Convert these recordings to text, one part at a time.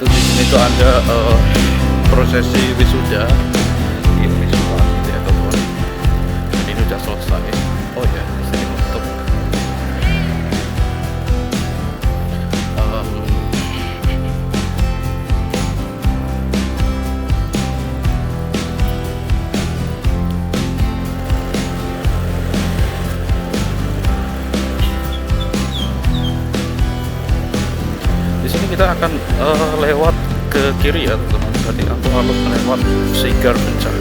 itu di sini tuh ada prosesi wisuda di Uniswa gitu ya teman-teman. Dan ini udah selesai. Oh ya, di sini untuk kita akan lewat ke kiri ya teman-teman. Tadi aku harus lewat Sigar Pencah.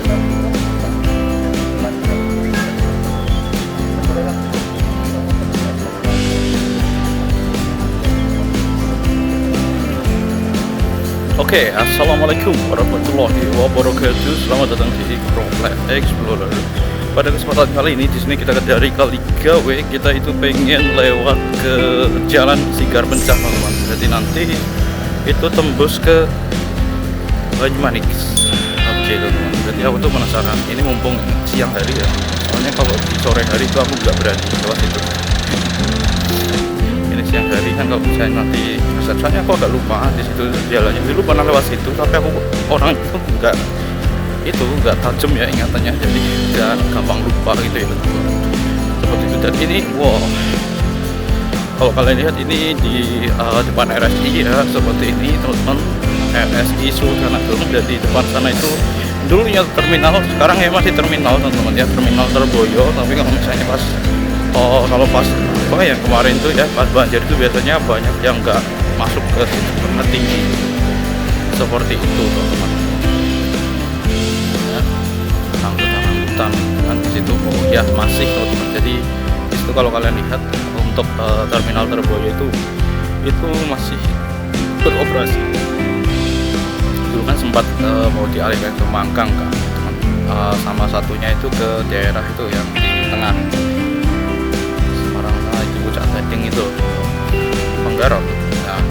Oke, assalamualaikum warahmatullahi wabarakatuh. Selamat datang di Crowfly Explorer. Pada kesempatan kali ini di sini kita dari kali gawe, kita itu pengen lewat ke jalan Sigar Pencah teman-teman. Jadi nanti itu tembus ke Banyumanik. Oke teman-teman. Jadi aku tuh penasaran. Ini mumpung siang hari ya. Soalnya kalau di sore hari itu aku nggak berani lewat itu. Ini siang hari kan kalau misalnya nanti, soalnya aku agak lupa di situ jalannya. Dulu pernah lewat situ, tapi aku orang itu nggak tajam ya ingatannya, jadi nggak gampang lupa gitu ya seperti itu. Dan ini wow, kalau kalian lihat ini di depan RSI ya, seperti ini teman-teman, RSI Sultan Agung. Dan di depan sana itu dulunya terminal, sekarang ya masih terminal teman-teman ya, terminal Terboyo. Tapi kalau misalnya pas kalau pas apa ya kemarin tuh ya pas banjir itu biasanya banyak yang nggak masuk ke situ karena tinggi seperti itu teman-teman. Angkutan kan di situ ya masih teman-teman. Jadi di situ kalau kalian lihat untuk terminal Terboyo itu masih beroperasi. Dulu kan sempat mau dialihkan ke Mangkang kan teman. Sama satunya itu ke daerah itu yang di tengah Semarang itu Puncak Gading itu Manggaron. Nah,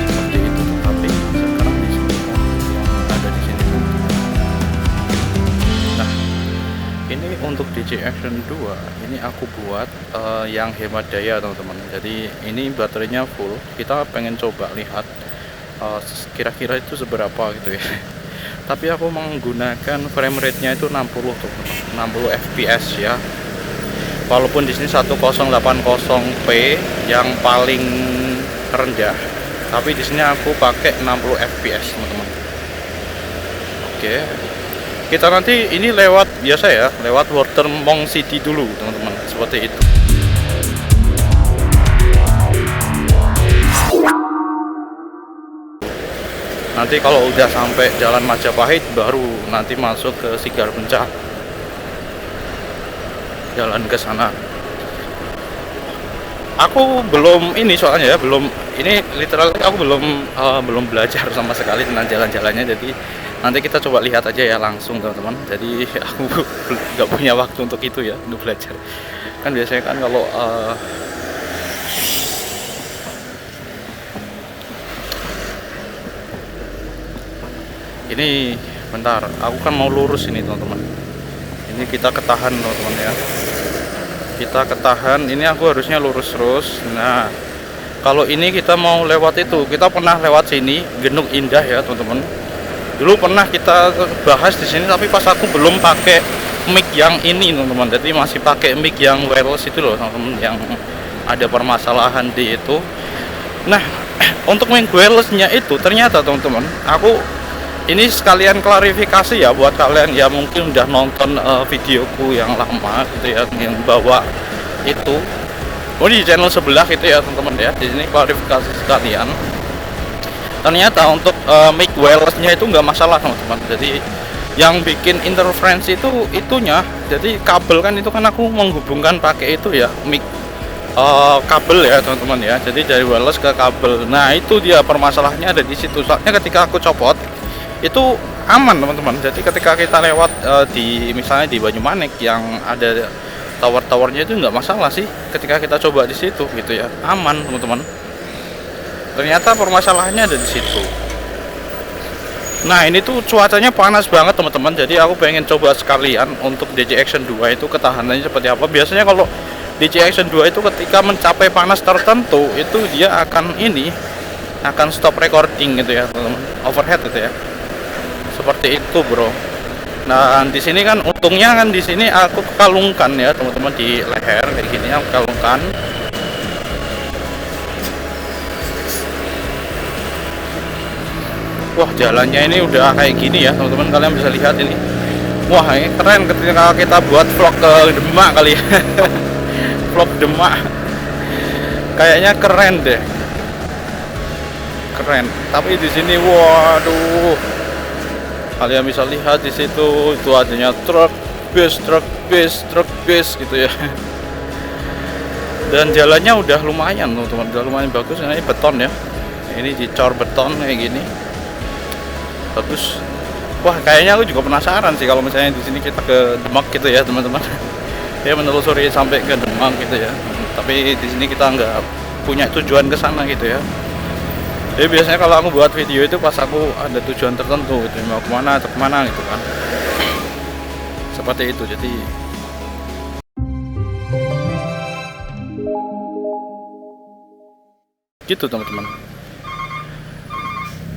seperti itu. Tapi sekarang di sini yang ada di sini. Nah, ini untuk DJ Action 2 ini aku buat yang hemat daya teman-teman. Jadi ini baterainya full. Kita pengen coba lihat kira-kira itu seberapa gitu ya. Tapi aku menggunakan frame rate-nya itu 60 teman-teman, 60 fps ya. Walaupun di sini 1080p yang paling rendah, tapi di sini aku pakai 60 fps teman-teman. Oke. Kita nanti ini lewat biasa ya, lewat Watermong City dulu teman-teman, seperti itu. Nanti kalau udah sampai Jalan Majapahit baru nanti masuk ke Sigar Pencah. Jalan ke sana. Aku belum ini soalnya ya, belum ini literally aku belum belajar sama sekali tentang jalan-jalannya. Jadi nanti kita coba lihat aja ya langsung teman-teman. Jadi aku nggak punya waktu untuk itu ya, untuk belajar. Kan biasanya kan kalau ini bentar, aku kan mau lurus ini teman-teman. Ini kita ketahan teman-teman ya. Kita ketahan, ini aku harusnya lurus terus. Nah, kalau ini kita mau lewat itu, kita pernah lewat sini, Genuk Indah ya teman-teman. Dulu pernah kita bahas di sini, tapi pas aku belum pakai mic yang ini teman-teman. Jadi masih pakai mic yang wireless itu loh teman-teman, yang ada permasalahan di itu. Nah, untuk mic wirelessnya itu ternyata teman-teman, aku ini sekalian klarifikasi ya buat kalian ya mungkin udah nonton videoku yang lama gitu ya, yang bawa itu di channel sebelah gitu ya teman-teman ya. Di sini klarifikasi sekalian. Ternyata untuk mic wirelessnya itu nggak masalah teman-teman. Jadi yang bikin interferensi itu itunya. Jadi kabel kan itu kan aku menghubungkan pakai itu ya mic kabel ya teman-teman ya. Jadi dari wireless ke kabel. Nah itu dia permasalahannya ada di situ. Soalnya ketika aku copot itu aman teman-teman. Jadi ketika kita lewat misalnya di Banyumanik yang ada tower-towernya itu nggak masalah sih. Ketika kita coba di situ gitu ya, aman teman-teman. Ternyata permasalahannya ada di situ. Nah ini tuh cuacanya panas banget teman-teman. Jadi aku pengen coba sekalian untuk DJ Action 2 itu ketahanannya seperti apa. Biasanya kalau DJ Action 2 itu ketika mencapai panas tertentu itu dia akan ini akan stop recording gitu ya teman-teman, overhead gitu ya, seperti itu bro. Nah di sini kan untungnya kan di sini aku kalungkan ya teman-teman, di leher kayak gini aku kalungkan. Wah jalannya ini udah kayak gini ya teman-teman, kalian bisa lihat ini. Wah ini keren ketika kita buat vlog ke Demak kali ya. Vlog Demak kayaknya keren deh, keren. Tapi di sini waduh, kalian bisa lihat di situ itu adanya truk bis gitu ya. Dan jalannya udah lumayan teman-teman, udah lumayan bagus. Ini beton ya, ini dicor beton kayak gini, bagus. Wah kayaknya aku juga penasaran sih kalau misalnya di sini kita ke Demak gitu ya teman-teman. Ya menelusuri sampai ke Demak gitu ya. Tapi di sini kita nggak punya tujuan ke sana gitu ya. Jadi biasanya kalau aku buat video itu pas aku ada tujuan tertentu gitu, mau kemana atau kemana gitu kan. Seperti itu. Jadi gitu teman-teman.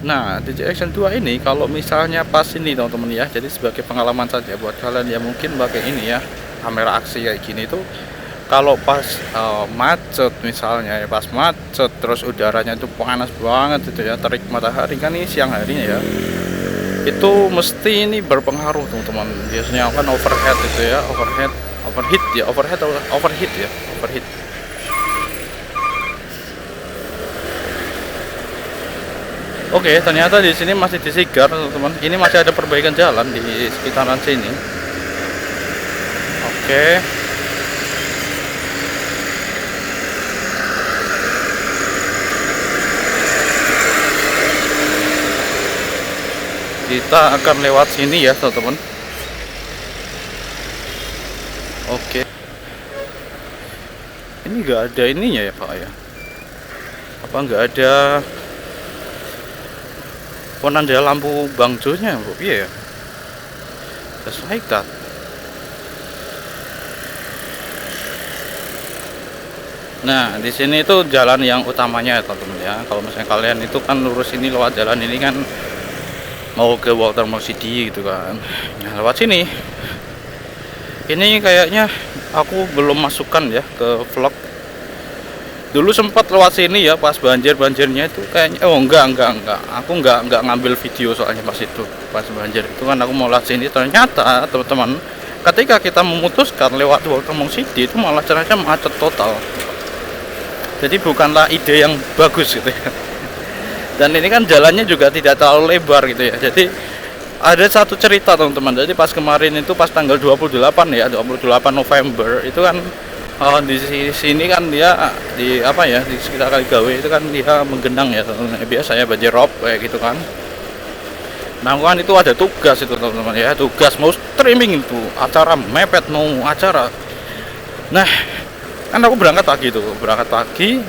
Nah DJ Action 2 ini kalau misalnya pas ini teman-teman ya, jadi sebagai pengalaman saja buat kalian yang mungkin pakai ini ya, kamera aksi kayak gini tuh, kalau pas macet misalnya ya, pas macet terus udaranya itu panas banget itu ya, terik matahari kan ini siang harinya ya, itu mesti ini berpengaruh teman-teman. Biasanya kan overhead itu ya, overheat. Oke, ternyata di sini masih disigar teman-teman. Ini masih ada perbaikan jalan di sekitaran sini. Oke. Kita akan lewat sini ya teman-teman. Oke. Ini nggak ada ininya ya Pak ya? Apa nggak ada penanda lampu bangjonya Bu? Iya ya. Just like that. Nah, di sini itu jalan yang utamanya ya teman-teman ya. Kalau misalnya kalian itu kan lurus ini lewat jalan ini kan mau ke Watermall City gitu kan. Nah, lewat sini. Ini kayaknya aku belum masukkan ya ke vlog. Dulu sempat lewat sini ya pas banjirnya itu kayaknya enggak. Aku enggak ngambil video soalnya pas itu. Pas banjir itu kan aku mau lewat sini, ternyata teman-teman ketika kita memutuskan lewat Watermall City itu malah ternyata macet total. Jadi bukanlah ide yang bagus gitu ya. Dan ini kan jalannya juga tidak terlalu lebar gitu ya. Jadi ada satu cerita teman-teman. Jadi pas kemarin itu pas tanggal 28 ya, 28 November itu kan di sini kan dia di apa ya, di sekitar Kaligawe itu kan dia menggenang ya teman-teman. Biasanya banjir rob kayak gitu kan. Nah kan itu ada tugas itu teman-teman ya, tugas mau streaming itu acara mepet, mau acara. Nah kan aku berangkat pagi,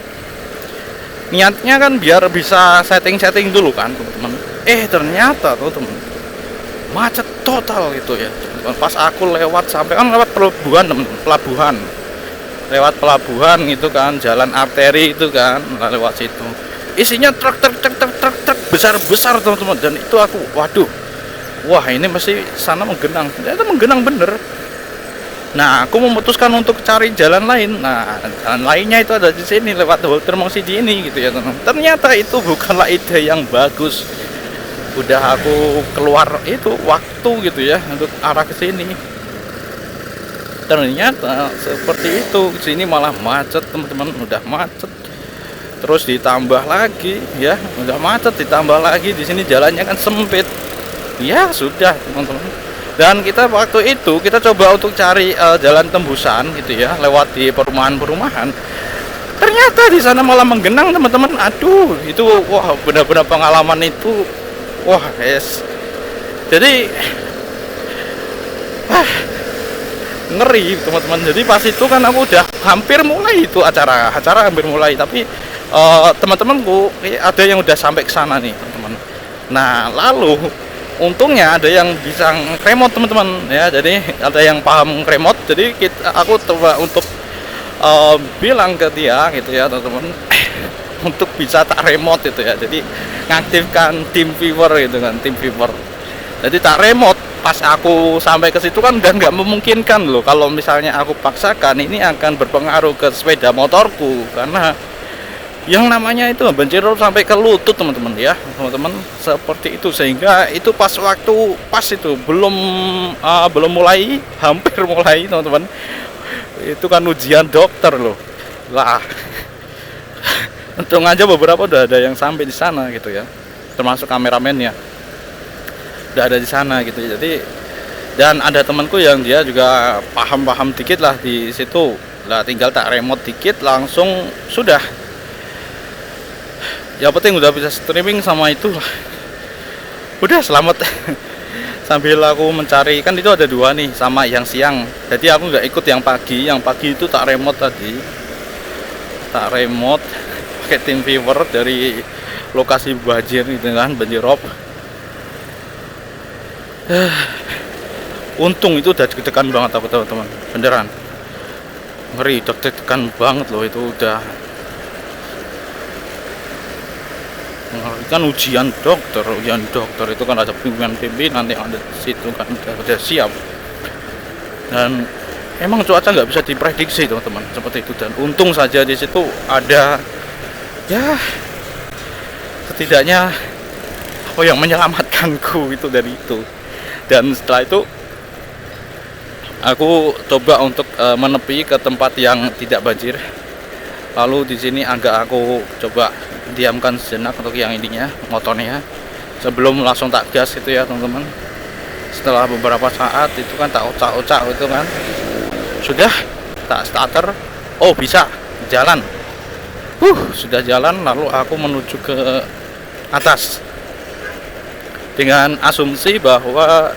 niatnya kan biar bisa setting dulu kan teman-teman. Ternyata tuh teman, macet total gitu ya. Pas aku lewat sampai kan lewat pelabuhan lewat pelabuhan gitu kan, jalan arteri itu kan, lewat situ isinya truk besar teman-teman. Dan itu aku waduh, wah ini mesti sana menggenang, ternyata menggenang bener. Nah aku memutuskan untuk cari jalan lain. Nah jalan lainnya itu ada di sini lewat Watermall City ini gitu ya teman. Ternyata itu bukanlah ide yang bagus. Udah aku keluar itu waktu gitu ya untuk arah ke sini. Ternyata seperti itu, sini malah macet teman-teman, udah macet. Terus ditambah lagi ya, udah macet ditambah lagi di sini jalannya kan sempit. Ya sudah teman-teman. Dan kita waktu itu kita coba untuk cari jalan tembusan gitu ya, lewat di perumahan. Ternyata di sana malah menggenang teman-teman. Aduh, itu wah benar-benar pengalaman itu wah guys. Jadi ngeri teman-teman. Jadi pas itu kan aku udah hampir mulai itu acara hampir mulai, tapi teman-temanku ada yang udah sampai ke sana nih teman-teman. Nah lalu untungnya ada yang bisa remote teman-teman ya, jadi ada yang paham remote. Jadi aku coba untuk bilang ke dia gitu ya teman-teman, untuk bisa tak remote itu ya. Jadi ngaktifkan tim viewer gitu kan, tim viewer. Jadi tak remote pas aku sampai ke situ kan udah nggak memungkinkan loh. Kalau misalnya aku paksakan, ini akan berpengaruh ke sepeda motorku, karena yang namanya itu banjir rob sampai ke lutut teman-teman ya, teman-teman, seperti itu. Sehingga itu pas waktu pas itu belum mulai, hampir mulai teman-teman, itu kan ujian dokter loh lah. Untung aja beberapa udah ada yang sampai di sana gitu ya, termasuk kameramennya udah ada di sana gitu. Jadi dan ada temanku yang dia juga paham dikit lah di situ lah, tinggal tak remote dikit langsung sudah. Ya penting udah bisa streaming sama itu lah. Udah selamat. Sambil aku mencari, kan itu ada dua nih sama yang siang. Jadi aku nggak ikut yang pagi. Yang pagi itu tak remote tadi. Tak remote pakai tim viewer dari lokasi banjir gitu kan, banjir rob. Untung itu udah deg-degan banget aku teman-teman. Beneran. Ngeri, deg-degan banget loh itu udah. Kan ujian dokter itu kan ada pimpinan yang ada di situ kan, udah siap. Dan emang cuaca nggak bisa diprediksi teman-teman, seperti itu. Dan untung saja di situ ada ya setidaknya apa yang menyelamatkanku itu dari itu. Dan setelah itu aku coba untuk menepi ke tempat yang tidak banjir. Lalu di sini agak aku coba diamkan sejenak untuk yang ininya, motornya, sebelum langsung tak gas itu ya teman-teman. Setelah beberapa saat itu kan tak ocak-ocak itu kan, sudah tak starter. Oh bisa jalan, sudah jalan. Lalu aku menuju ke atas dengan asumsi bahwa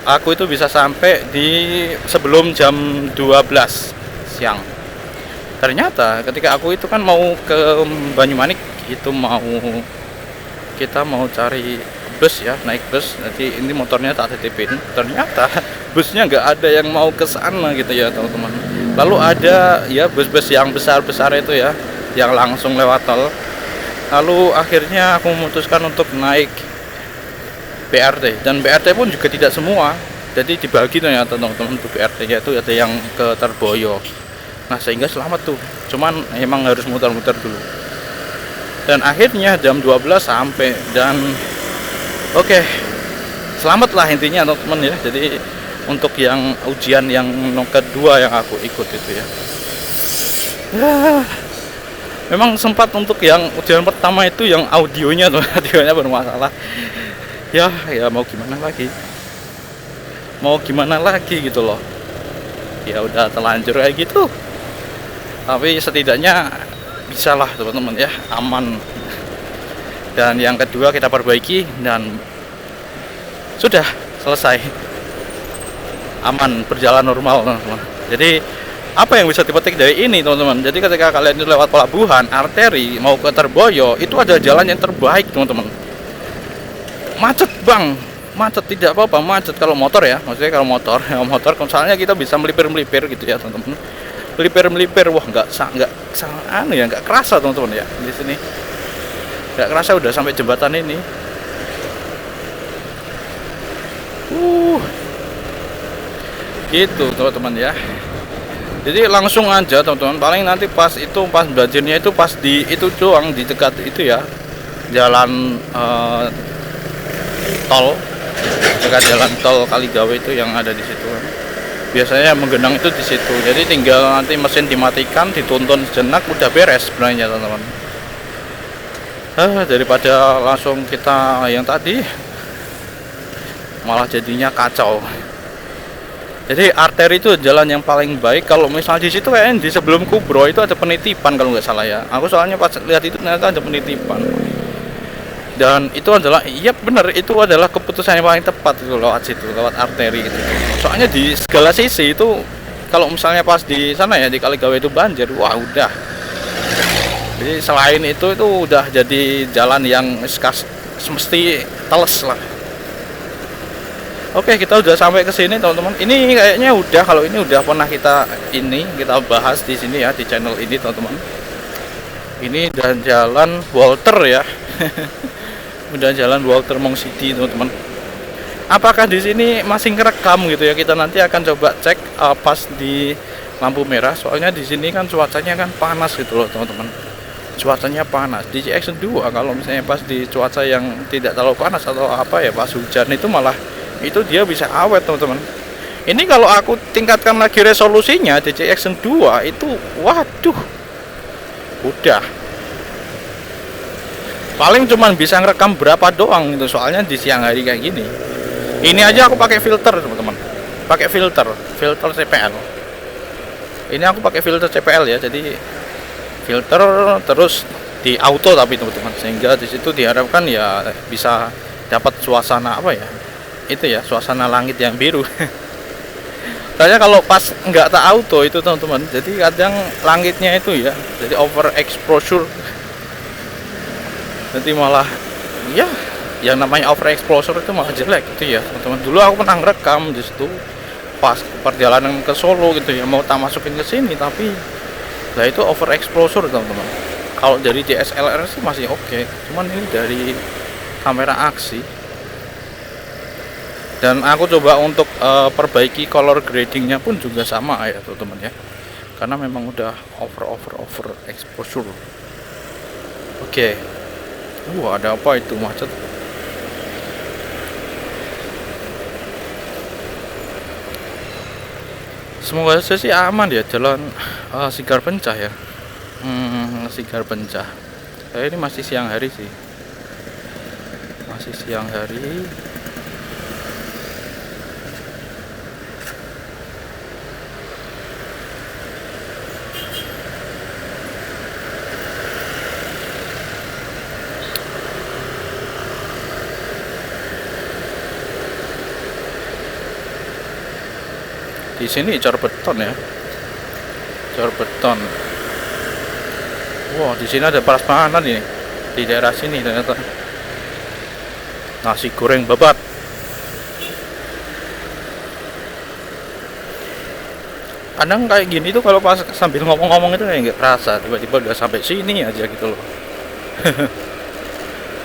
aku itu bisa sampai di sebelum jam 12 siang. Ternyata ketika aku itu kan mau ke Banyumanik, itu kita mau cari bus ya, naik bus. Nanti ini motornya tak titipin. Ternyata busnya nggak ada yang mau ke sana gitu ya teman-teman. Lalu ada ya bus-bus yang besar-besar itu ya, yang langsung lewat tol. Lalu akhirnya aku memutuskan untuk naik BRT, dan BRT pun juga tidak semua. Jadi dibagi ternyata teman-teman, untuk BRT-nya itu ada yang ke Terboyo. Nah sehingga selamat tuh, cuman emang harus muter-muter dulu. Dan akhirnya jam 12 sampai, dan oke, selamat lah intinya teman-teman ya. Jadi untuk yang ujian yang kedua yang aku ikut itu ya, memang sempat untuk yang ujian pertama itu yang audionya tuh, audionya bermasalah. Ya mau gimana lagi gitu loh. Ya udah terlanjur kayak gitu. Tapi setidaknya bisalah teman-teman ya, aman. Dan yang kedua kita perbaiki dan sudah selesai, aman, berjalan normal teman-teman. Jadi apa yang bisa dipetik dari ini teman-teman? Jadi ketika kalian itu lewat pelabuhan arteri mau ke Terboyo, itu ada jalan yang terbaik teman-teman. Macet bang, macet tidak apa-apa, macet kalau motor ya, maksudnya kalau motor misalnya kita bisa melipir gitu ya teman-teman. Melipir, wah nggak kerasa teman-teman ya di sini, nggak kerasa udah sampai jembatan ini. Gitu teman-teman ya. Jadi langsung aja teman-teman, paling nanti pas banjirnya itu pas di itu doang, di dekat itu ya, jalan tol, dekat jalan tol Kaligawe itu yang ada di situ. Biasanya menggenang itu di situ. Jadi tinggal nanti mesin dimatikan, dituntun sejenak, udah beres sebenarnya teman-teman. Daripada langsung kita yang tadi malah jadinya kacau. Jadi arteri itu jalan yang paling baik. Kalau misalnya di situ kayaknya di sebelum Kubro itu ada penitipan kalau nggak salah ya. Aku soalnya pas lihat itu ternyata ada penitipan. Dan itu adalah, iya benar, itu adalah keputusan yang paling tepat itu lewat situ, lewat arteri gitu. Soalnya di segala sisi itu, kalau misalnya pas di sana ya di Kaligawe itu banjir, wah udah. Jadi selain itu udah jadi jalan yang semesti teles lah. Oke, kita udah sampai ke sini teman-teman. Ini kayaknya udah, kalau ini udah pernah kita bahas di sini ya, di channel ini teman-teman. Ini dan jalan Walter ya. Udah jalan Walter Mong City teman-teman. Apakah di sini masih ngerekam gitu ya? Kita nanti akan coba cek pas di lampu merah. Soalnya di sini kan cuacanya kan panas gitu loh teman-teman. Cuacanya panas. Di CX2 kalau misalnya pas di cuaca yang tidak terlalu panas atau apa ya, pas hujan itu malah itu dia bisa awet teman-teman. Ini kalau aku tingkatkan lagi resolusinya di CX2 itu, waduh, udah paling cuman bisa ngerekam berapa doang itu, soalnya di siang hari kayak gini. Ini aja aku pakai filter teman-teman, pakai filter CPL. Ini aku pakai filter CPL ya, jadi filter terus di auto tapi teman-teman, sehingga di situ diharapkan ya bisa dapat suasana apa ya, itu ya, suasana langit yang biru. Soalnya kalau pas nggak tak auto itu teman-teman, jadi kadang langitnya itu ya jadi over exposure, jadi malah ya yang namanya over exposure itu malah jelek gitu ya teman-teman. Dulu aku pernah ngerekam di situ pas perjalanan ke Solo gitu ya, mau tak masukin ke sini tapi lah itu over exposure teman-teman. Kalau dari DSLR sih masih oke, cuman ini dari kamera aksi. Dan aku coba untuk perbaiki color gradingnya pun juga sama ya teman-teman ya, karena memang udah over exposure. Oke. Wah, ada apa itu macet? Semoga saja sih aman ya jalan Sigar Pencah ya. Sigar Pencah. Ini masih siang hari sih. Masih siang hari. Di sini cor beton ya, cor beton. Wow, di sini ada prasmanan ini di daerah sini ternyata. Nasi goreng babat. Kadang kayak gini tuh kalau pas sambil ngomong-ngomong itu kayak nggak kerasa, tiba-tiba udah sampai sini aja gitu loh.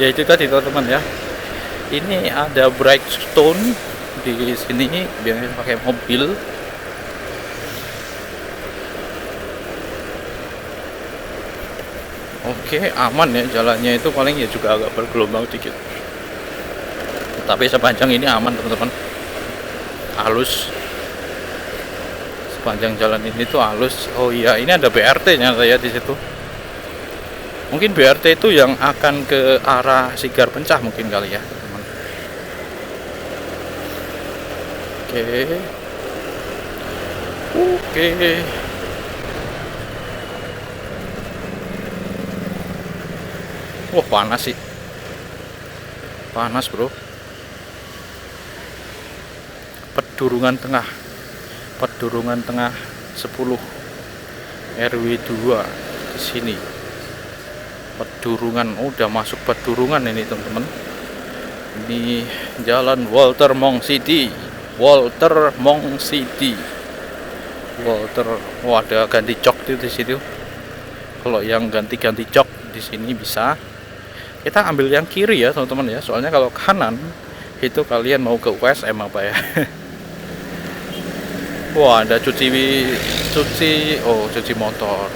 Ya itu tadi teman-teman ya. Ini ada Brightstone di sini, biasanya pakai mobil. Oke, aman ya jalannya, itu paling ya juga agak bergelombang dikit. Tapi sepanjang ini aman teman-teman. Halus. Sepanjang jalan ini tuh halus. Oh iya, ini ada BRT-nya saya di situ. Mungkin BRT itu yang akan ke arah Sigar Pencah mungkin kali ya, teman-teman. Oke. Oke. Wah, panas sih. Panas, bro. Pedurungan Tengah. Pedurungan Tengah 10 RW 2 di sini. Pedurungan, udah masuk Pedurungan ini, teman-teman. Ini jalan Walter Mong City. Walter Mong City. Walter, wah ada ganti cok di situ. Kalau yang ganti-ganti cok di sini bisa. Kita ambil yang kiri ya teman-teman ya, soalnya kalau kanan itu kalian mau ke USM apa ya. Wah, ada cuci motor,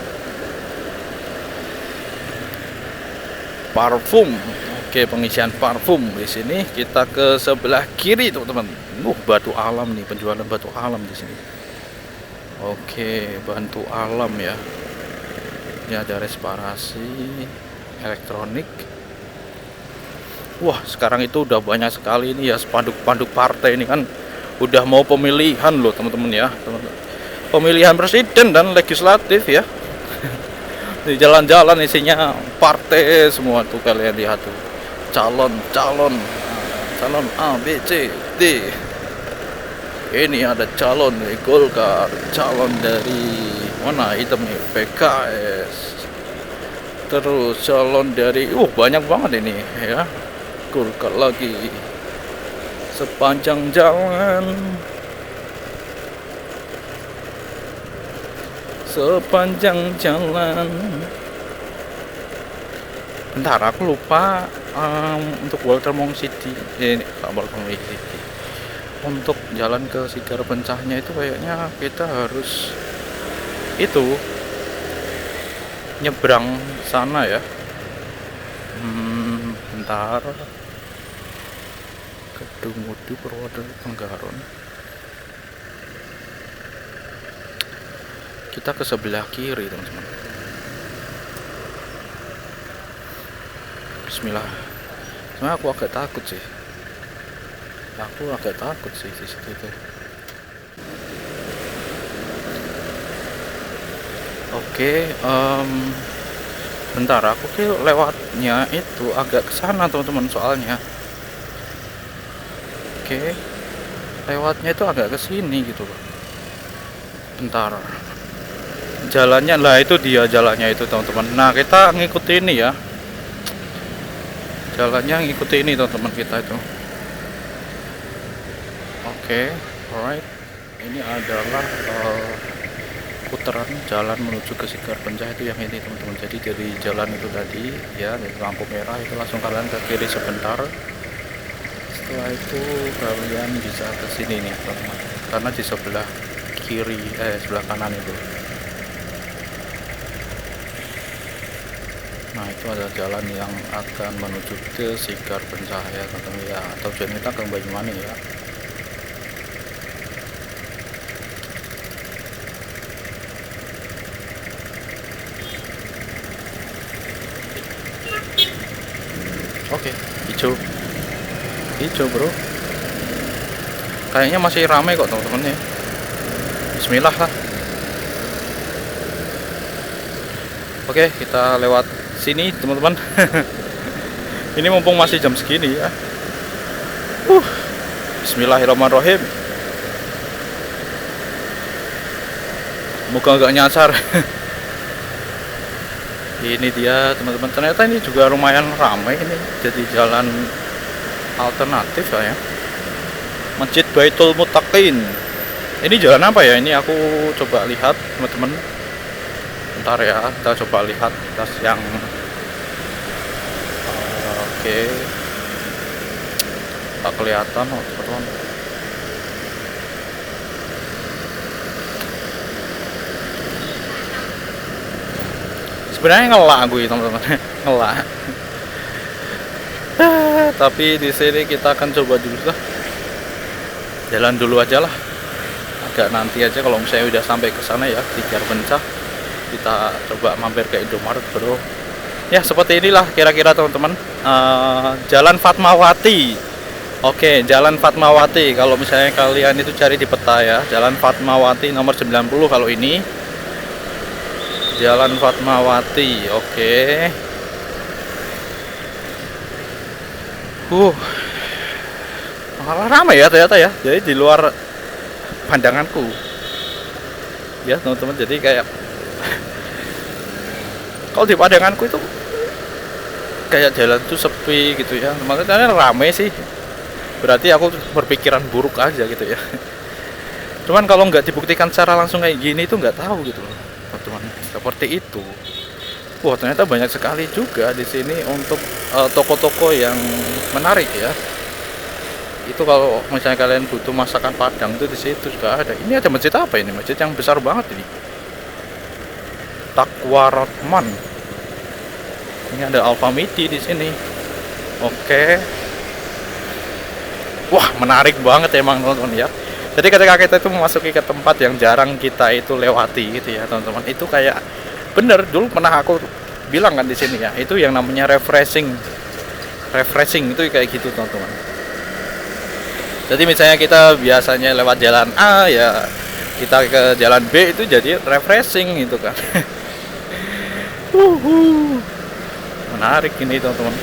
parfum. Oke, pengisian parfum di sini. Kita ke sebelah kiri teman-teman. Batu alam nih, penjualan batu alam di sini. Oke, batu alam ya. Ini ada resparasi elektronik. Wah, sekarang itu udah banyak sekali ini ya spanduk-spanduk partai ini kan. Udah mau pemilihan loh teman-teman ya, pemilihan presiden dan legislatif ya. Di jalan-jalan isinya partai semua tuh, kalian lihat tuh, calon A, B, C, D. Ini ada calon dari Golkar, calon dari mana item nih, PKS, terus calon dari banyak banget ini ya, Golkar lagi. Sepanjang jalan, Bentar, aku lupa untuk Walter Mong City. Ini Walter Mong City. Untuk jalan ke Sigar Pencahnya itu kayaknya kita harus itu nyebrang sana ya. Bentar. Kedungudi Purwodadi Tenggaron. Kita ke sebelah kiri teman-teman. Bismillah. Sebenarnya aku agak takut sih. Di situ tuh. Oke, bentar, aku lewatnya itu agak kesana teman-teman soalnya. Oke, lewatnya itu agak kesini gitu loh. Bentar, jalannya lah itu dia jalannya itu teman-teman. Nah kita ngikuti ini ya, jalannya ngikuti ini teman-teman kita itu. Oke, alright, ini adalah putaran jalan menuju ke Sigar Pencah itu yang ini teman-teman. Jadi dari jalan itu tadi ya, dari lampu merah itu langsung kalian ke kiri sebentar. Setelah itu kalian bisa ke sini nih teman-teman, karena di sebelah kiri sebelah kanan itu. Nah itu ada jalan yang akan menuju ke Sigar Pencah ya teman-teman ya, atau tujuan kita ke Banyuwangi ya. Oke, hijau bro, kayaknya masih ramai kok teman-teman ya. Bismillah lah. Oke, kita lewat sini teman-teman. Ini mumpung masih jam segini ya. Bismillahirrahmanirrahim. Moga nggak nyasar. Ini dia teman-teman, ternyata ini juga lumayan ramai ini, jadi jalan alternatif ya. Masjid Baitul Muttaqin. Ini jalan apa ya? Ini aku coba lihat teman-teman. Bentar ya, kita coba lihat tas yang oke. Tak kelihatan teman-teman. Sebenarnya ngelak gue teman-teman, ngelak. Tapi di sini kita akan coba dulu lah, jalan dulu aja lah. Agak nanti aja kalau misalnya udah sampai ke sana ya, Sigar Pencah, kita coba mampir ke Indomaret bro. Ya seperti inilah kira-kira teman-teman, Jalan Fatmawati. Oke, Jalan Fatmawati. Kalau misalnya kalian itu cari di peta ya, Jalan Fatmawati nomor 90 kalau ini. Jalan Fatmawati, oke. Malah ramai ya ternyata ya. Jadi di luar pandanganku. Ya teman-teman, jadi kayak kalau di pandanganku itu kayak jalan tuh sepi gitu ya. Maksudnya ramai sih. Berarti aku berpikiran buruk aja gitu ya. Cuman kalau nggak dibuktikan secara langsung kayak gini itu nggak tahu gitu loh. Teman-teman, seperti itu. Wah, ternyata banyak sekali juga di sini untuk toko-toko yang menarik ya. Itu kalau misalnya kalian butuh masakan Padang itu di situ juga ada. Ini ada masjid apa ini? Masjid yang besar banget ini. Taqwa Rahman. Ini ada Alfamidi di sini. Oke. Wah, menarik banget emang teman-teman ya. Jadi ketika kita itu memasuki ke tempat yang jarang kita itu lewati gitu ya teman-teman, itu kayak bener dulu pernah aku bilang kan di sini ya, itu yang namanya refreshing itu kayak gitu teman-teman. Jadi misalnya kita biasanya lewat jalan A ya, kita ke jalan B itu jadi refreshing gitu kan. Menarik ini teman-teman.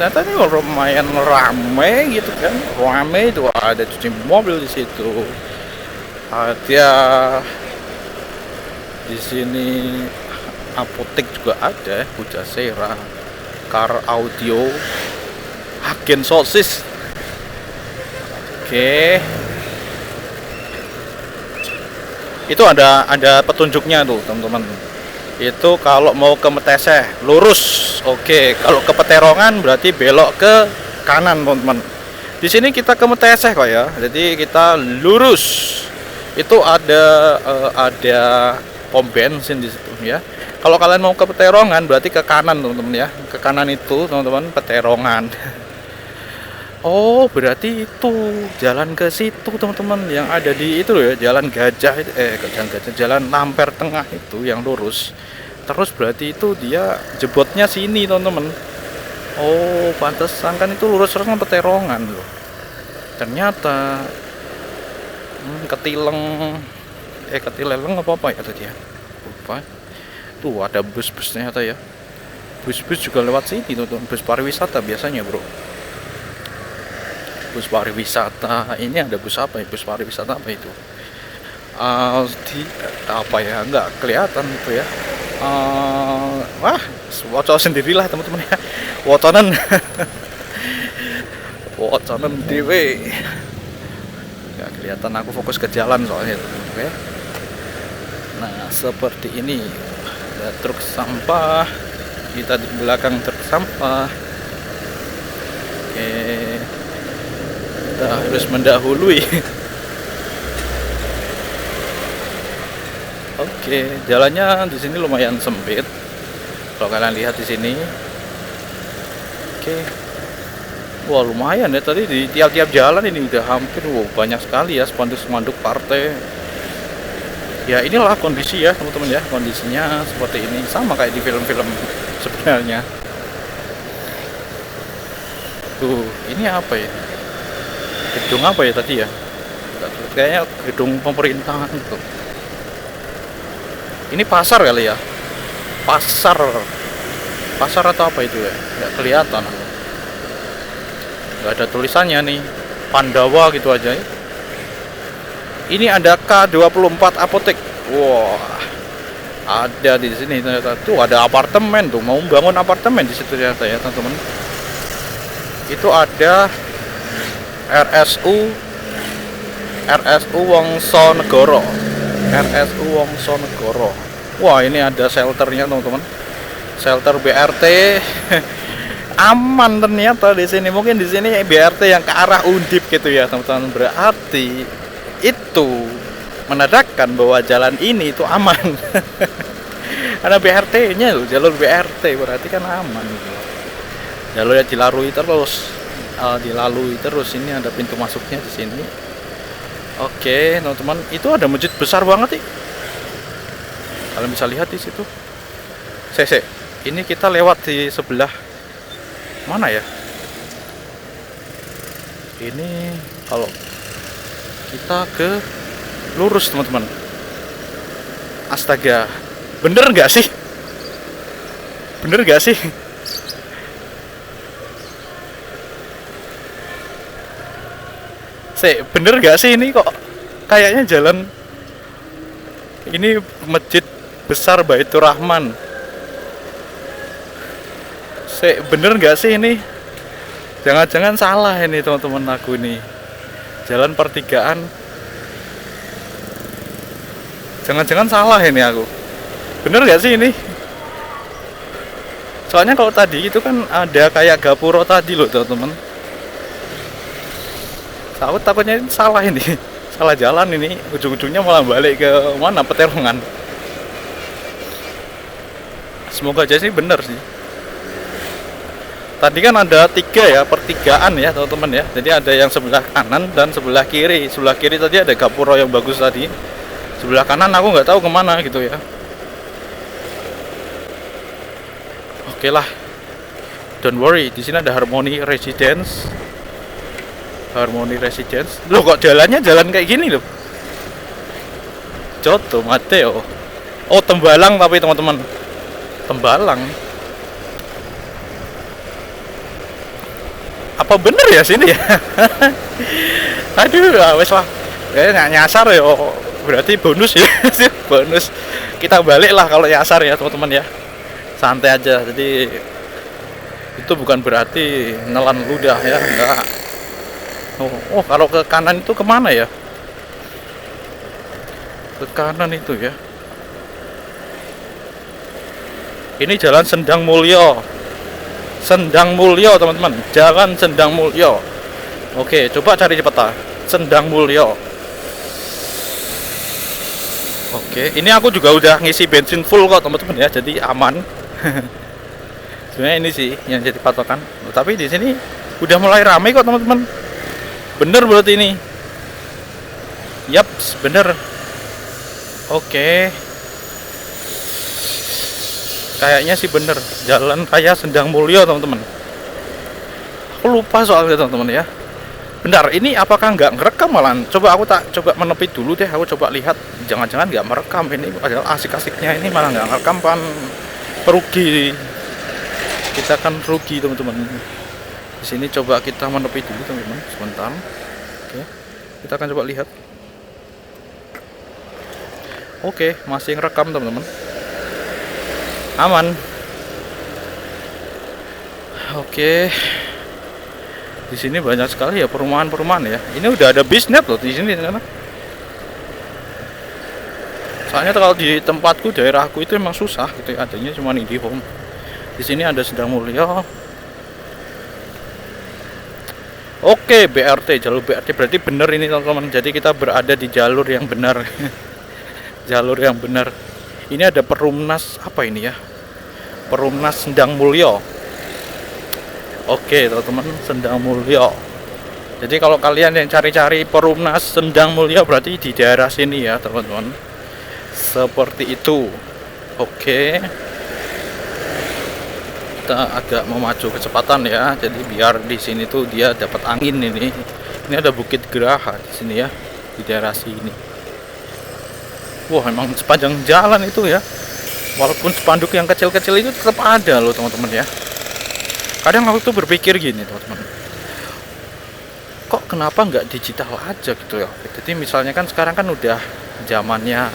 Ternyata ini lumayan ramai gitu kan, ramai itu ada cuci mobil di situ, ada di sini apotek juga ada, Pujasera, Car Audio, Hagen Sosis. Oke, itu ada petunjuknya tuh teman-teman. Itu kalau mau ke Meteseh lurus. Oke, kalau ke Peterongan berarti belok ke kanan, teman-teman. Di sini kita ke Meteseh kok ya. Jadi kita lurus. Itu ada pom bensin di situ ya. Kalau kalian mau ke Peterongan berarti ke kanan, teman-teman ya. Ke kanan itu, teman-teman, Peterongan. Oh, berarti itu jalan ke situ, teman-teman, yang ada di itu ya, Jalan Gajah itu, Jalan Gajah, Jalan Lamper Tengah itu yang lurus. Terus berarti itu dia jebotnya sini, teman-teman. Oh, pantesan kan itu lurus terus kan Peterongan loh. Ternyata ketileleng apa ya tadi ya? Lupa. Tuh ada bus-bus ternyata ya. Bus-bus juga lewat sini, teman-teman. Bus pariwisata biasanya, bro. Bus pariwisata ini ada bus apa ya? Bus pariwisata apa itu? Apa ya? Nggak kelihatan itu ya. Wah, wocok sendirilah, teman-teman ya. Woconan woconan dewe. Nggak kelihatan, aku fokus ke jalan soalnya, teman-teman ya. Nah, seperti ini. Ada truk sampah. Kita di belakang truk sampah. Oke. Kita harus mendahului. Oke, jalannya di sini lumayan sempit. Kalau kalian lihat di sini. Oke. Wah, lumayan ya, tadi di tiap-tiap jalan ini udah hampir banyak sekali ya spanduk-spanduk partai. Ya, inilah kondisi ya, teman-teman ya. Kondisinya seperti ini, sama kayak di film-film sebenarnya. Tuh, ini apa ya? Gedung apa ya tadi ya? Kayaknya gedung pemerintahan gitu. Ini pasar kali ya? Pasar atau apa itu ya? Nggak kelihatan. Nggak ada tulisannya nih. Pandawa gitu aja ya. Ini ada K24 Apotek. Wah, ada di sini ternyata. Tuh ada apartemen tuh, mau bangun apartemen di situ ternyata ya, teman-teman. Itu ada RSU Wongsonegoro. Wah, ini ada shelternya, teman-teman. Shelter BRT. Aman ternyata di sini. Mungkin di sini BRT yang ke arah Undip gitu ya, teman-teman. Berarti itu menandakan bahwa jalan ini itu aman. Karena BRT-nya loh, jalur BRT berarti kan aman gitu. Jalurnya dilalui terus. Ini ada pintu masuknya di sini. Oke, teman-teman, itu ada masjid besar banget nih. Kalian bisa lihat di situ. Ini kita lewat di sebelah mana ya? Ini kalau kita ke lurus, teman-teman. Astaga, bener nggak sih? Bener gak sih ini kok kayaknya jalan ini masjid besar Baitur Rahman. Bener gak sih ini? Jangan-jangan salah ini, teman-teman, aku ini jalan pertigaan. Jangan-jangan salah ini aku. Bener gak sih ini? Soalnya kalau tadi itu kan ada kayak gapuro tadi loh, teman-teman. Aku takutnya salah ini, salah jalan ini, ujung-ujungnya malah balik ke mana, Peterongan. Semoga aja sih bener sih. Tadi kan ada 3 ya, pertigaan ya, teman-teman ya. Jadi ada yang sebelah kanan dan sebelah kiri. Sebelah kiri tadi ada gapuro yang bagus tadi. Sebelah kanan aku nggak tahu kemana gitu ya. Oke lah, don't worry. Di sini ada Harmony Residence. Loh, kok jalannya jalan kayak gini loh? Coto Mateo. Oh, Tembalang tapi, teman-teman. Tembalang. Apa bener ya sini ya? Aduh, wes lah. Kayaknya nggak nyasar ya. Berarti bonus ya. Bonus. Kita balik lah kalau nyasar ya, teman-teman ya. Santai aja. Jadi itu bukan berarti nelan ludah ya, enggak. Oh, kalau ke kanan itu kemana ya? Ke kanan itu ya. Ini jalan Sendang Mulyo. Sendang Mulyo, teman-teman. Jalan Sendang Mulyo. Oke, coba cari di peta. Sendang Mulyo. Oke, ini aku juga udah ngisi bensin full kok, teman-teman ya. Jadi aman. Sebenarnya ini sih yang jadi patokan. Tapi di sini udah mulai ramai kok, teman-teman. Bener berarti ini. Yap, bener. Oke. Kayaknya sih bener. Jalan Raya Sendang Mulyo, teman-teman. Aku lupa soalnya, teman-teman ya. Bentar, ini apakah nggak ngerekam malahan? Coba aku tak coba menepi dulu deh. Aku coba lihat. Jangan-jangan nggak merekam. Ini adalah asik-asiknya, ini malah nggak ngerekam, kan rugi. Kita kan rugi, teman-teman. Di sini coba kita menepi dulu, teman-teman. Sebentar. Oke. Kita akan coba lihat. Oke, masih ngerekam, teman-teman. Aman. Oke. Di sini banyak sekali ya perumahan-perumahan ya. Ini udah ada bisnet loh di sini, teman-teman. Soalnya kalau di tempatku, daerahku itu emang susah gitu ya, adanya cuma IndiHome. Di sini ada Sendang Mulyo. Oke, BRT, jalur BRT berarti bener ini, teman-teman. Jadi kita berada di jalur yang benar. Jalur yang benar. Ini ada Perumnas apa ini ya? Perumnas Sendang Mulyo. Oke, teman-teman, Sendang Mulyo. Jadi kalau kalian yang cari-cari Perumnas Sendang Mulyo berarti di daerah sini ya, teman-teman. Seperti itu. Oke. Kita agak memacu kecepatan ya. Jadi biar di sini tuh dia dapat angin ini. Ini ada Bukit Geraha di sini ya, di daerah sini. Wah, emang sepanjang jalan itu ya. Walaupun spanduk yang kecil-kecil itu tetap ada loh, teman-teman ya. Kadang aku tuh berpikir gini, teman-teman. Kok kenapa nggak digital aja gitu ya? Jadi misalnya kan sekarang kan udah zamannya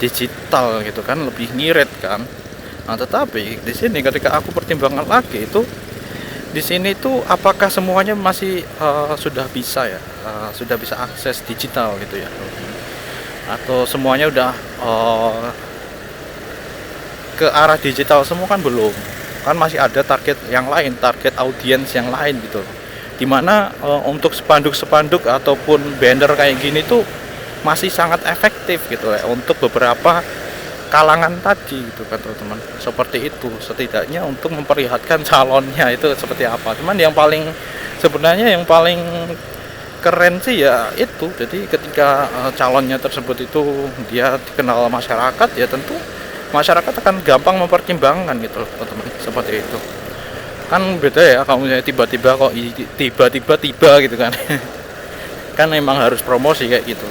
digital gitu kan, lebih ngirit kan. Nah, tetapi di sini ketika aku pertimbangkan lagi itu, di sini tuh apakah semuanya masih sudah bisa ya, sudah bisa akses digital gitu ya? Atau semuanya udah ke arah digital semua kan belum, kan masih ada target yang lain, target audiens yang lain gitu, dimana untuk spanduk-spanduk ataupun banner kayak gini tuh masih sangat efektif gitu ya untuk beberapa kalangan tadi gitu kan, teman-teman. Seperti itu setidaknya untuk memperlihatkan calonnya itu seperti apa. Cuman yang paling sebenarnya yang paling keren sih ya itu, jadi ketika calonnya tersebut itu dia dikenal masyarakat, ya tentu masyarakat akan gampang mempertimbangkan gitu loh, teman-teman. Seperti itu kan, beda ya kalau misalnya tiba-tiba kok tiba-tiba gitu kan. Kan memang harus promosi kayak gitu.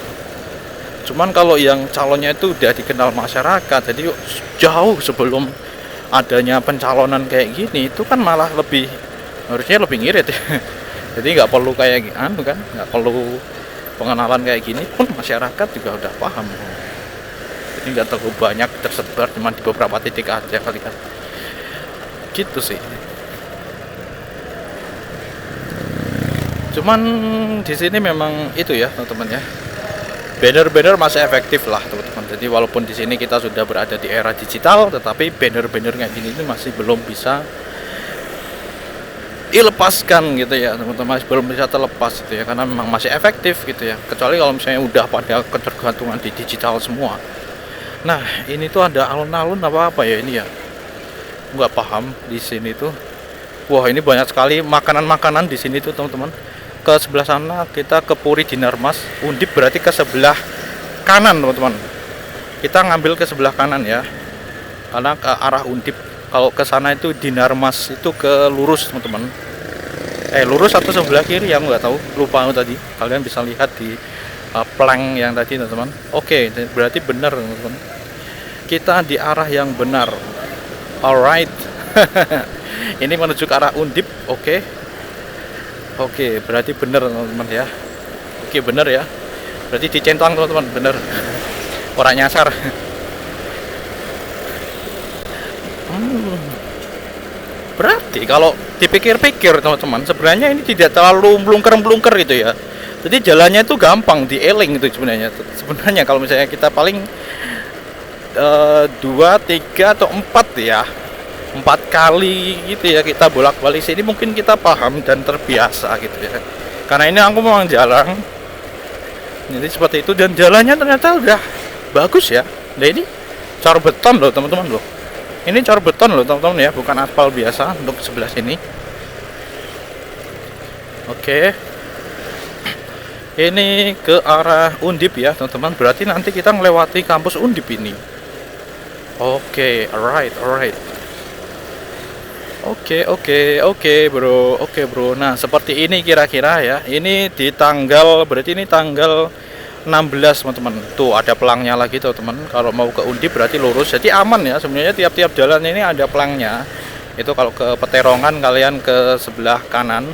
Cuman kalau yang calonnya itu udah dikenal masyarakat, jadi jauh sebelum adanya pencalonan kayak gini, itu kan malah harusnya lebih ngirit ya. Jadi nggak perlu kayak anu kan, nggak perlu pengenalan kayak gini pun masyarakat juga udah paham. Jadi nggak terlalu banyak tersebar, cuma di beberapa titik aja kali kan. Gitu sih. Cuman di sini memang itu ya, teman-teman ya. Banner-banner masih efektif lah, teman-teman. Jadi walaupun di sini kita sudah berada di era digital, tetapi banner-banner kayak gini itu masih belum bisa dilepaskan gitu ya, teman-teman. Masih belum bisa terlepas gitu ya, karena memang masih efektif gitu ya. Kecuali kalau misalnya udah pada ketergantungan di digital semua. Nah, ini tuh ada alun-alun apa ya ini ya? Nggak paham di sini tuh. Wah, ini banyak sekali makanan-makanan di sini tuh, teman-teman. Ke sebelah sana kita ke Puri Dinarmas. Undip berarti ke sebelah kanan, teman-teman. Kita ngambil ke sebelah kanan ya, karena ke arah Undip. Kalau ke sana itu Dinarmas itu ke lurus, teman-teman. Lurus atau sebelah kiri ya, nggak tahu, lupa aku tadi. Kalian bisa lihat di plank yang tadi, teman-teman. Oke, berarti benar, teman-teman. Kita di arah yang benar. Alright. Ini menuju ke arah Undip. Oke, berarti benar, teman-teman ya. Oke, benar ya. Berarti dicentang, teman-teman, benar. Orang nyasar. Berarti kalau dipikir-pikir, teman-teman, sebenarnya ini tidak terlalu melungker-melungker gitu ya. Jadi jalannya itu gampang, dieling itu sebenarnya. Sebenarnya kalau misalnya kita paling 2, 3 atau 4 ya, 4 kali gitu ya kita bolak-balik sini, mungkin kita paham dan terbiasa gitu ya. Karena ini aku memang jarang, jadi seperti itu. Dan jalannya ternyata udah bagus ya. Nah ini cor beton loh teman-teman loh, ini cor beton loh teman-teman ya, bukan aspal biasa untuk sebelah sini. Oke, ini ke arah Undip ya teman-teman, berarti nanti kita melewati kampus Undip ini. Oke, alright. Oke bro. Nah seperti ini kira-kira ya. Ini di tanggal, berarti ini tanggal 16 teman-teman. Tuh ada pelangnya lagi tuh teman. Kalau mau ke Undip berarti lurus. Jadi aman ya. Sebenarnya tiap-tiap jalan ini ada pelangnya. Itu kalau ke Peterongan kalian ke sebelah kanan.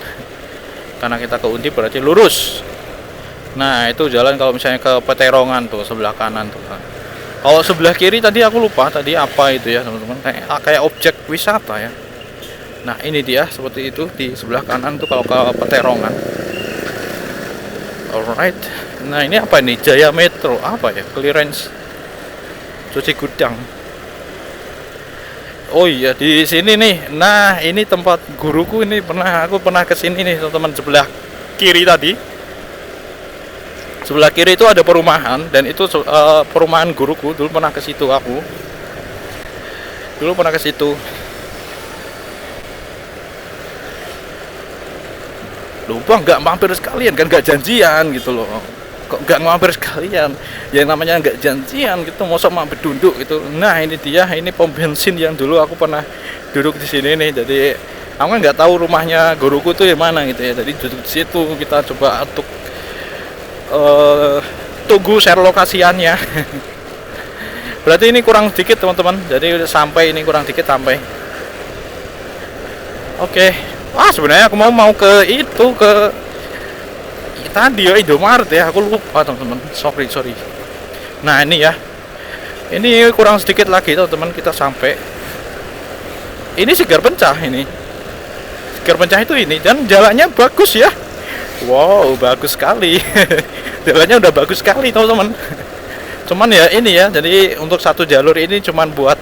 Karena kita ke Undip berarti lurus. Nah itu jalan kalau misalnya ke Peterongan tuh sebelah kanan tuh. Kalau sebelah kiri tadi aku lupa tadi apa itu ya teman-teman. Kayak objek wisata ya. Nah ini dia seperti itu di sebelah kanan tuh kalau ke Peterongan. Alright. Nah ini apa ini, Jaya Metro apa ya, clearance cuci gudang. Oh iya di sini nih. Nah ini tempat guruku, ini aku pernah kesini nih teman-teman. Sebelah kiri tadi, sebelah kiri itu ada perumahan, dan itu perumahan guruku. Dulu pernah ke situ aku. Lupa nggak mampir sekalian kan, nggak janjian gitu loh. Kok nggak mampir sekalian, yang namanya nggak janjian gitu, mosok mampir duduk gitu. Nah ini dia, ini pom bensin yang dulu aku pernah duduk di sini nih. Jadi aku kan nggak tahu rumahnya guruku tuh yang mana gitu ya, jadi duduk di situ. Kita coba untuk tunggu share lokasiannya. Berarti ini kurang sedikit teman-teman, jadi sampai ini kurang dikit sampai. Oke. Wah sebenarnya aku mau ke itu, ke tadi ya Indomaret ya, aku lupa teman-teman. Sorry. Nah ini ya, ini kurang sedikit lagi teman-teman kita sampai. Ini Segar Pencah ini. Segar Pencah itu ini, dan jalannya bagus ya. Wow bagus sekali. Jalannya udah bagus sekali teman-teman. Cuman ya ini ya, jadi untuk satu jalur ini cuman buat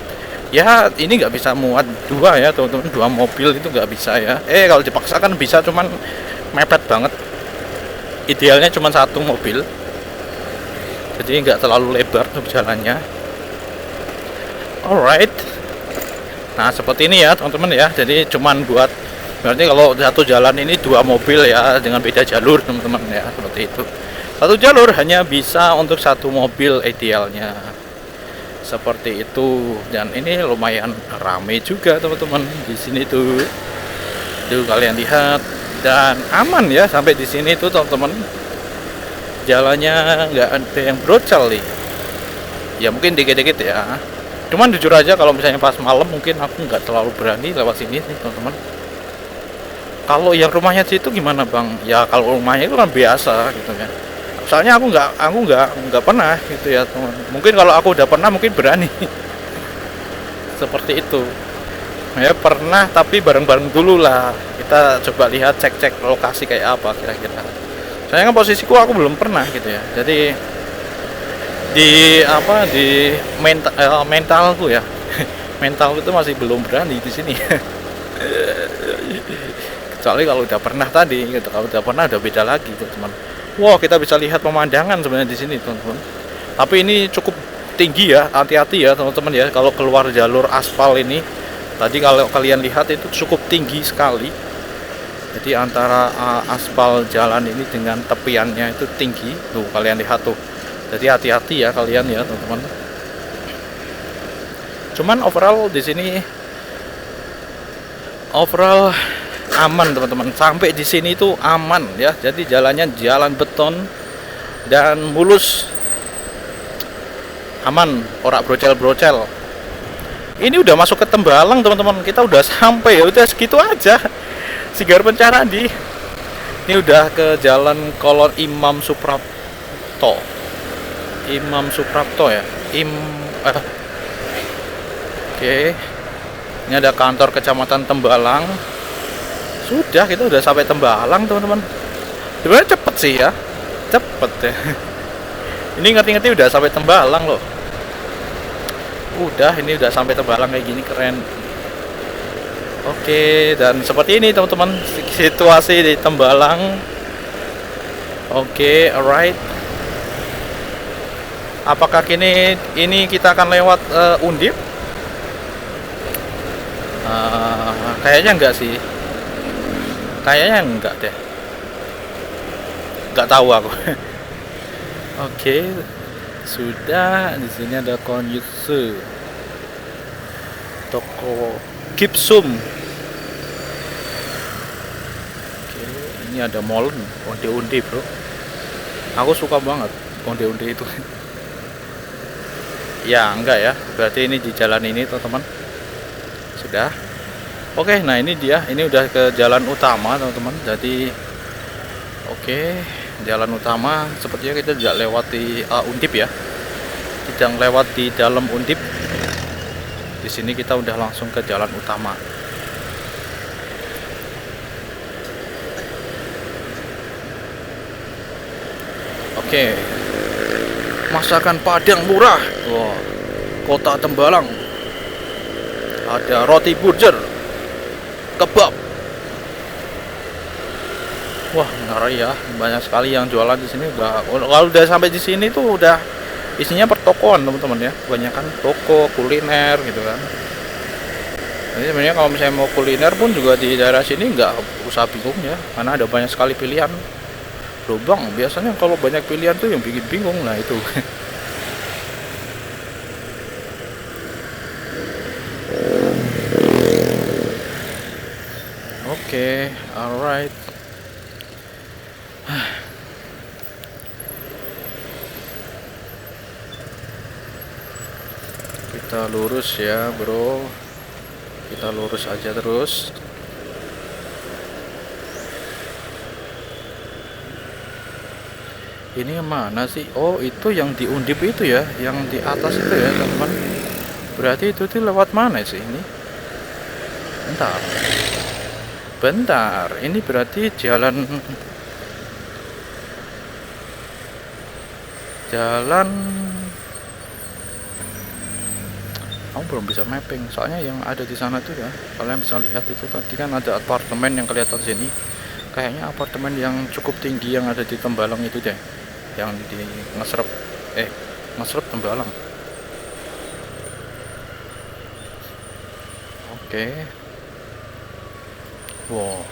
ya, ini nggak bisa muat 2 ya teman-teman, 2 mobil itu nggak bisa ya. Kalau dipaksakan bisa, cuman mepet banget. Idealnya cuma 1 mobil, jadi nggak terlalu lebar tuh jalannya. Alright. Nah seperti ini ya teman-teman ya, jadi cuman buat, berarti kalau satu jalan ini 2 mobil ya, dengan beda jalur teman-teman ya, seperti itu. Satu jalur hanya bisa untuk 1 mobil idealnya, seperti itu. Dan ini lumayan rame juga teman-teman di sini tuh kalian lihat, dan aman ya sampai di sini tuh teman-teman. Jalannya nggak ada yang brocel nih ya, mungkin dikit-dikit ya. Cuman jujur aja kalau misalnya pas malam mungkin aku nggak terlalu berani lewat sini nih teman-teman. Kalau yang rumahnya situ gimana bang? Ya kalau rumahnya itu kan biasa gitu kan. Soalnya aku nggak pernah gitu ya teman. Mungkin kalau aku udah pernah mungkin berani. Seperti itu ya, pernah tapi bareng-bareng dulu lah. Kita coba lihat, cek lokasi kayak apa kira-kira. Soalnya kan posisiku aku belum pernah gitu ya, jadi di mentalku ya. Mentalku itu masih belum berani di sini. Kecuali kalau udah pernah tadi gitu. Kalau udah pernah udah beda lagi teman-teman. Wow kita bisa lihat pemandangan sebenarnya di sini teman-teman. Tapi ini cukup tinggi ya, hati-hati ya teman-teman ya kalau keluar jalur aspal ini. Tadi kalau kalian lihat itu cukup tinggi sekali. Jadi antara aspal jalan ini dengan tepiannya itu tinggi. Tuh kalian lihat tuh. Jadi hati-hati ya kalian ya teman-teman. Cuman overall di sini aman teman-teman. Sampai di sini tuh aman ya. Jadi jalannya jalan beton dan mulus. Aman, ora brocel-brocel. Ini udah masuk ke Tembalang teman-teman. Kita udah sampai ya, udah segitu aja. Segar Pencah di. Ini udah ke Jalan Kolon Imam Suprapto ya. Oke. Ini ada kantor Kecamatan Tembalang. Sudah, kita udah sampai Tembalang teman-teman. Sebenarnya cepet sih ya. Cepet ya. Ini ngerti-ngerti udah sampai Tembalang loh. Ini udah sampai Tembalang kayak gini, keren. Oke, dan seperti ini teman-teman situasi di Tembalang. Oke, alright. Apakah ini kita akan lewat Undip? Kayaknya enggak sih. Kayaknya enggak deh. Enggak tahu aku. Oke, sudah. Di sini ada Konyutsu, toko Gipsum. Oke, ini ada Molen, onde-onde bro. Aku suka banget onde-onde itu. Ya enggak ya, berarti ini di jalan ini teman-teman. Sudah. Oke, nah ini dia, ini udah ke jalan utama teman-teman. Jadi oke, jalan utama sepertinya kita tidak lewati Undip ya, tidak lewat di dalam Undip. Di sini kita udah langsung ke jalan utama. Oke, masakan Padang murah. Wow. Kota Tembalang. Ada roti burger, kebab. Wah, ngeri ya, banyak sekali yang jualan di sini. Kalau udah sampai di sini tuh udah isinya pertokoan teman-teman ya, kebanyakan toko kuliner gitu kan. Jadi sebenarnya kalau misalnya mau kuliner pun juga di daerah sini nggak usah bingung ya, karena ada banyak sekali pilihan. Lubang biasanya kalau banyak pilihan tuh yang bikin bingung, nah itu. Oke, alright. Kita lurus ya bro, kita lurus aja terus. Ini mana sih? Oh itu yang di Undip itu ya, yang di atas itu ya teman-teman. Berarti itu tuh lewat mana sih ini? Bentar, ini berarti jalan kamu belum bisa mapping, soalnya yang ada di sana tuh ya, kalian bisa lihat itu tadi kan ada apartemen yang kelihatan sini. Kayaknya apartemen yang cukup tinggi yang ada di Tembalang itu deh, yang di Ngesrep Tembalang. Oke. Wow,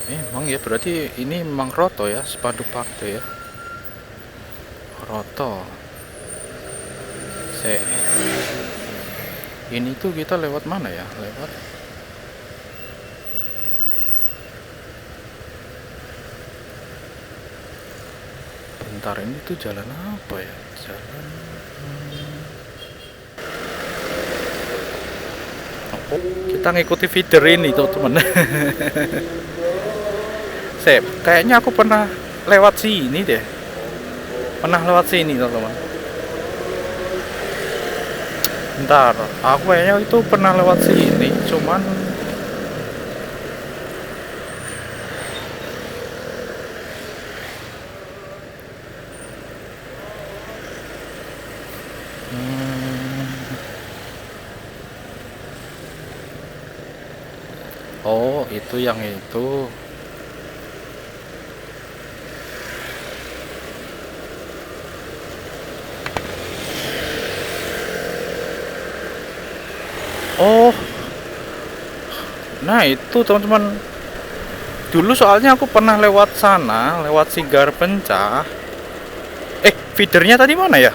emang ya berarti ini memang Roto ya, spanduk partai ya, Roto. Ini tuh kita lewat mana ya? Lewat bentar, ini tuh jalan apa ya? Jalan kita ngikuti feeder ini tuh temen. Kayaknya aku pernah lewat sini deh. Pernah lewat sini teman-teman. Bentar, aku kayaknya itu pernah lewat sini, cuman oh itu yang itu. Oh, nah itu teman-teman. Dulu soalnya aku pernah lewat sana, lewat Sigar Pencah. Feedernya tadi mana ya?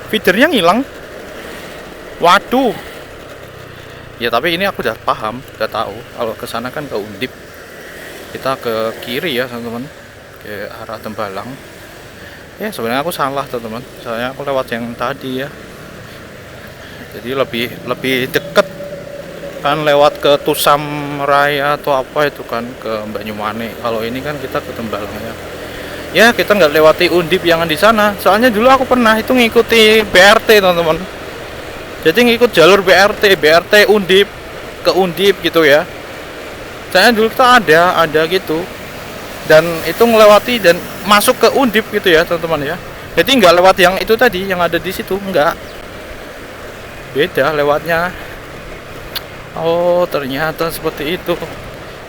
Feedernya ngilang. Waduh. Ya tapi ini aku udah paham, udah tahu. Kalau ke sana kan ke Undip. Kita ke kiri ya teman-teman, ke arah Tembalang. Ya sebenarnya aku salah teman-teman. Soalnya aku lewat yang tadi ya. Jadi lebih deket kan, lewat ke Tusam Raya atau apa itu kan, ke Banyumane. Kalau ini kan kita ke Tembalang ya. Ya kita nggak lewati Undip yang di sana. Soalnya dulu aku pernah itu ngikuti BRT teman-teman. Jadi ngikut jalur BRT Undip ke Undip gitu ya. Saya dulu kita ada gitu. Dan itu ngelewati dan masuk ke Undip gitu ya teman-teman ya. Jadi nggak lewat yang itu tadi yang ada di situ, nggak. Beda lewatnya. Oh, ternyata seperti itu.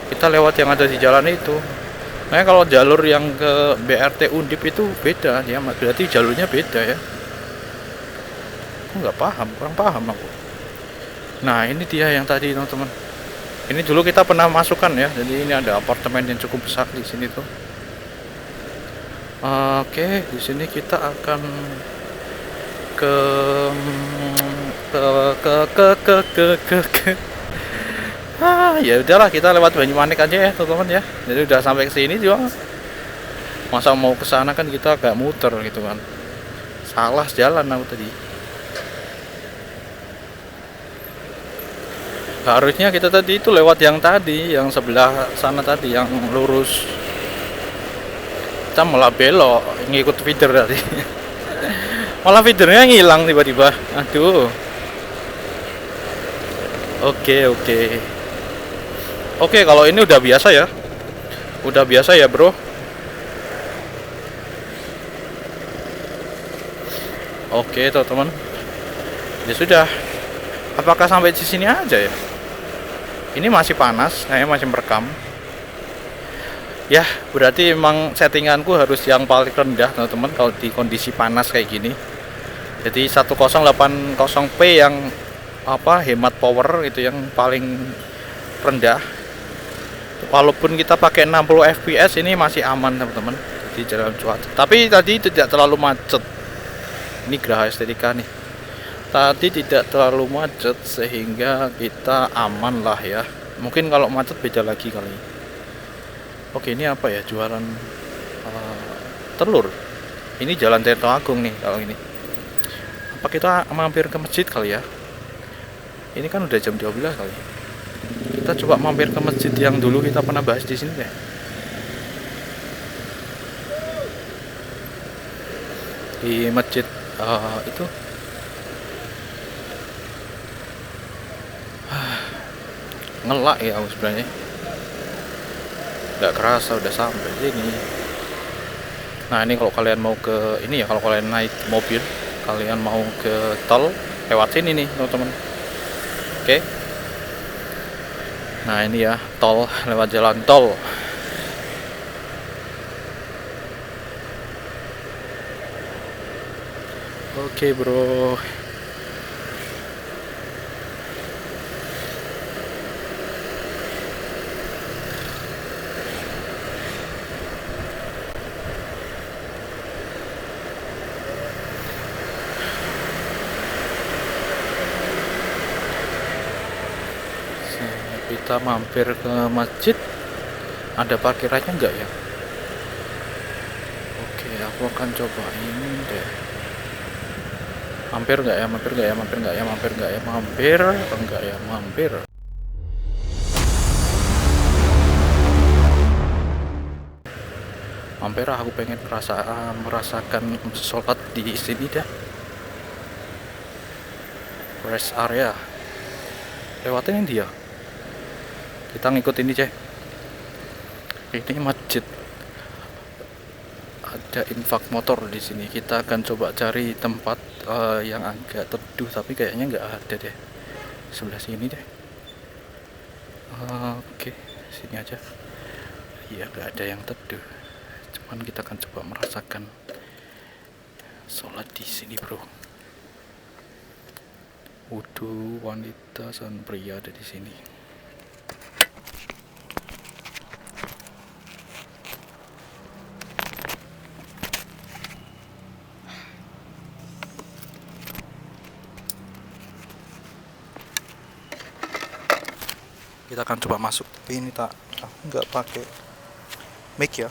Kita lewat yang ada di jalan itu. Nah, kalau jalur yang ke BRT Undip itu beda, ya, berarti jalurnya beda ya. Aku nggak paham, kurang paham aku. Nah, ini dia yang tadi teman-teman. Ini dulu kita pernah masukkan ya. Jadi ini ada apartemen yang cukup besar di sini tuh. Oke, di sini kita akan ke ke ya udahlah, kita lewat Banyumanik aja ya teman-teman ya. Jadi udah sampai ke sini juga, masa mau ke sana kan kita agak muter gitu kan. Salah jalan aku tadi. Harusnya kita tadi itu lewat yang tadi, yang sebelah sana tadi, yang lurus. Kita malah belok, ngikut feeder tadi. Malah feedernya ngilang tiba-tiba. Aduh. Oke. Oke, kalau ini udah biasa ya. Udah biasa ya, bro. Oke, teman-teman. Ya sudah. Apakah sampai di sini aja ya? Ini masih panas, saya masih merekam. Ya, berarti emang settinganku harus yang paling rendah, teman-teman, kalau di kondisi panas kayak gini. Jadi 1080p yang hemat power itu yang paling rendah. Walaupun kita pakai 60 fps ini masih aman teman-teman. Jadi jalan cuaca. Tapi tadi tidak terlalu macet. Ini Geraha Estetika nih. Tadi tidak terlalu macet sehingga kita aman lah ya. Mungkin kalau macet beda lagi kali. Oke, ini apa ya, jualan telur. Ini Jalan Tirto Agung nih kalau ini. Apa kita mampir ke masjid kali ya? Ini kan udah jam 12 kali. Kita coba mampir ke masjid yang dulu kita pernah bahas di sini deh. Di masjid itu ngelak ya aku sebenarnya. Gak kerasa udah sampai sini. Nah, ini kalau kalian mau ke ini ya, kalau kalian naik mobil, kalian mau ke tol lewat sini nih teman-teman. Oke. Nah, ini ya, tol, lewat jalan tol. Oke, bro. Kita mampir ke masjid. Ada parkirannya enggak ya? Oke, aku akan coba ini deh. Mampir enggak ya? Mampir enggak ya? Mampir enggak ya? Mampir enggak ya? Mampir enggak ya? Mampir. Mampir, aku pengen merasakan sholat di sini dah. Rest area. Lewatin dia. Kita ngikut ini, cek. Ini masjid. Ada infak motor di sini. Kita akan coba cari tempat yang agak teduh, tapi kayaknya nggak ada deh. Sebelah sini deh. Oke, sini aja. Iya, nggak ada yang teduh. Cuman kita akan coba merasakan sholat di sini, bro. Wudhu wanita dan pria ada di sini. Kita akan coba masuk, tapi ini nggak pakai mic ya.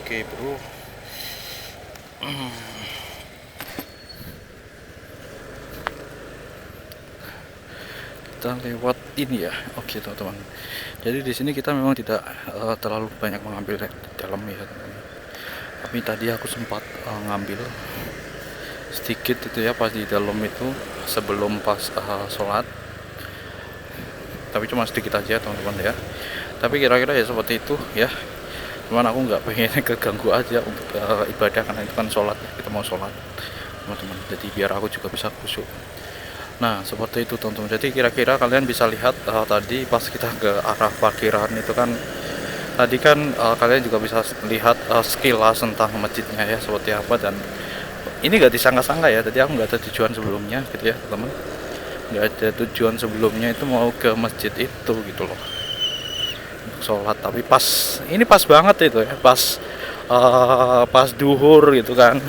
Oke bro. Kita lewat ini ya. Oke teman-teman, jadi di sini kita memang tidak terlalu banyak mengambil di dalam ya teman-teman. Tapi tadi aku sempat ngambil sedikit itu ya pas di dalam itu sebelum pas sholat, tapi cuma sedikit aja teman-teman ya. Tapi kira-kira ya seperti itu ya, cuman aku nggak pengen keganggu aja untuk ibadah, karena itu kan sholat ya, kita mau sholat teman-teman, jadi biar aku juga bisa khusyuk. Nah seperti itu teman-teman, jadi kira-kira kalian bisa lihat tadi pas kita ke arah parkiran itu kan, tadi kan kalian juga bisa lihat sekilas tentang masjidnya ya seperti apa. Dan ini gak disangka-sangka ya, tadi aku nggak ada tujuan sebelumnya gitu ya teman, nggak ada tujuan sebelumnya itu mau ke masjid itu gitu loh untuk sholat. Tapi pas ini pas banget itu ya, pas duhur gitu kan,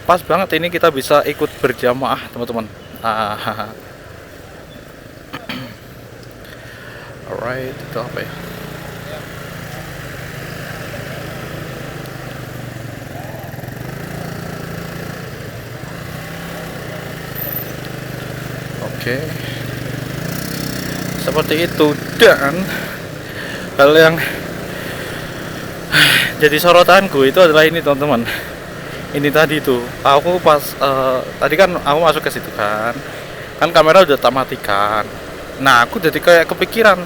pas banget ini kita bisa ikut berjamaah teman-teman. Alright, itu apa ya? Oke, seperti itu. Dan hal yang jadi sorotanku itu adalah ini teman-teman. Ini tadi tuh aku pas tadi kan aku masuk ke situ kan kamera udah tak matikan. Nah aku jadi kayak kepikiran,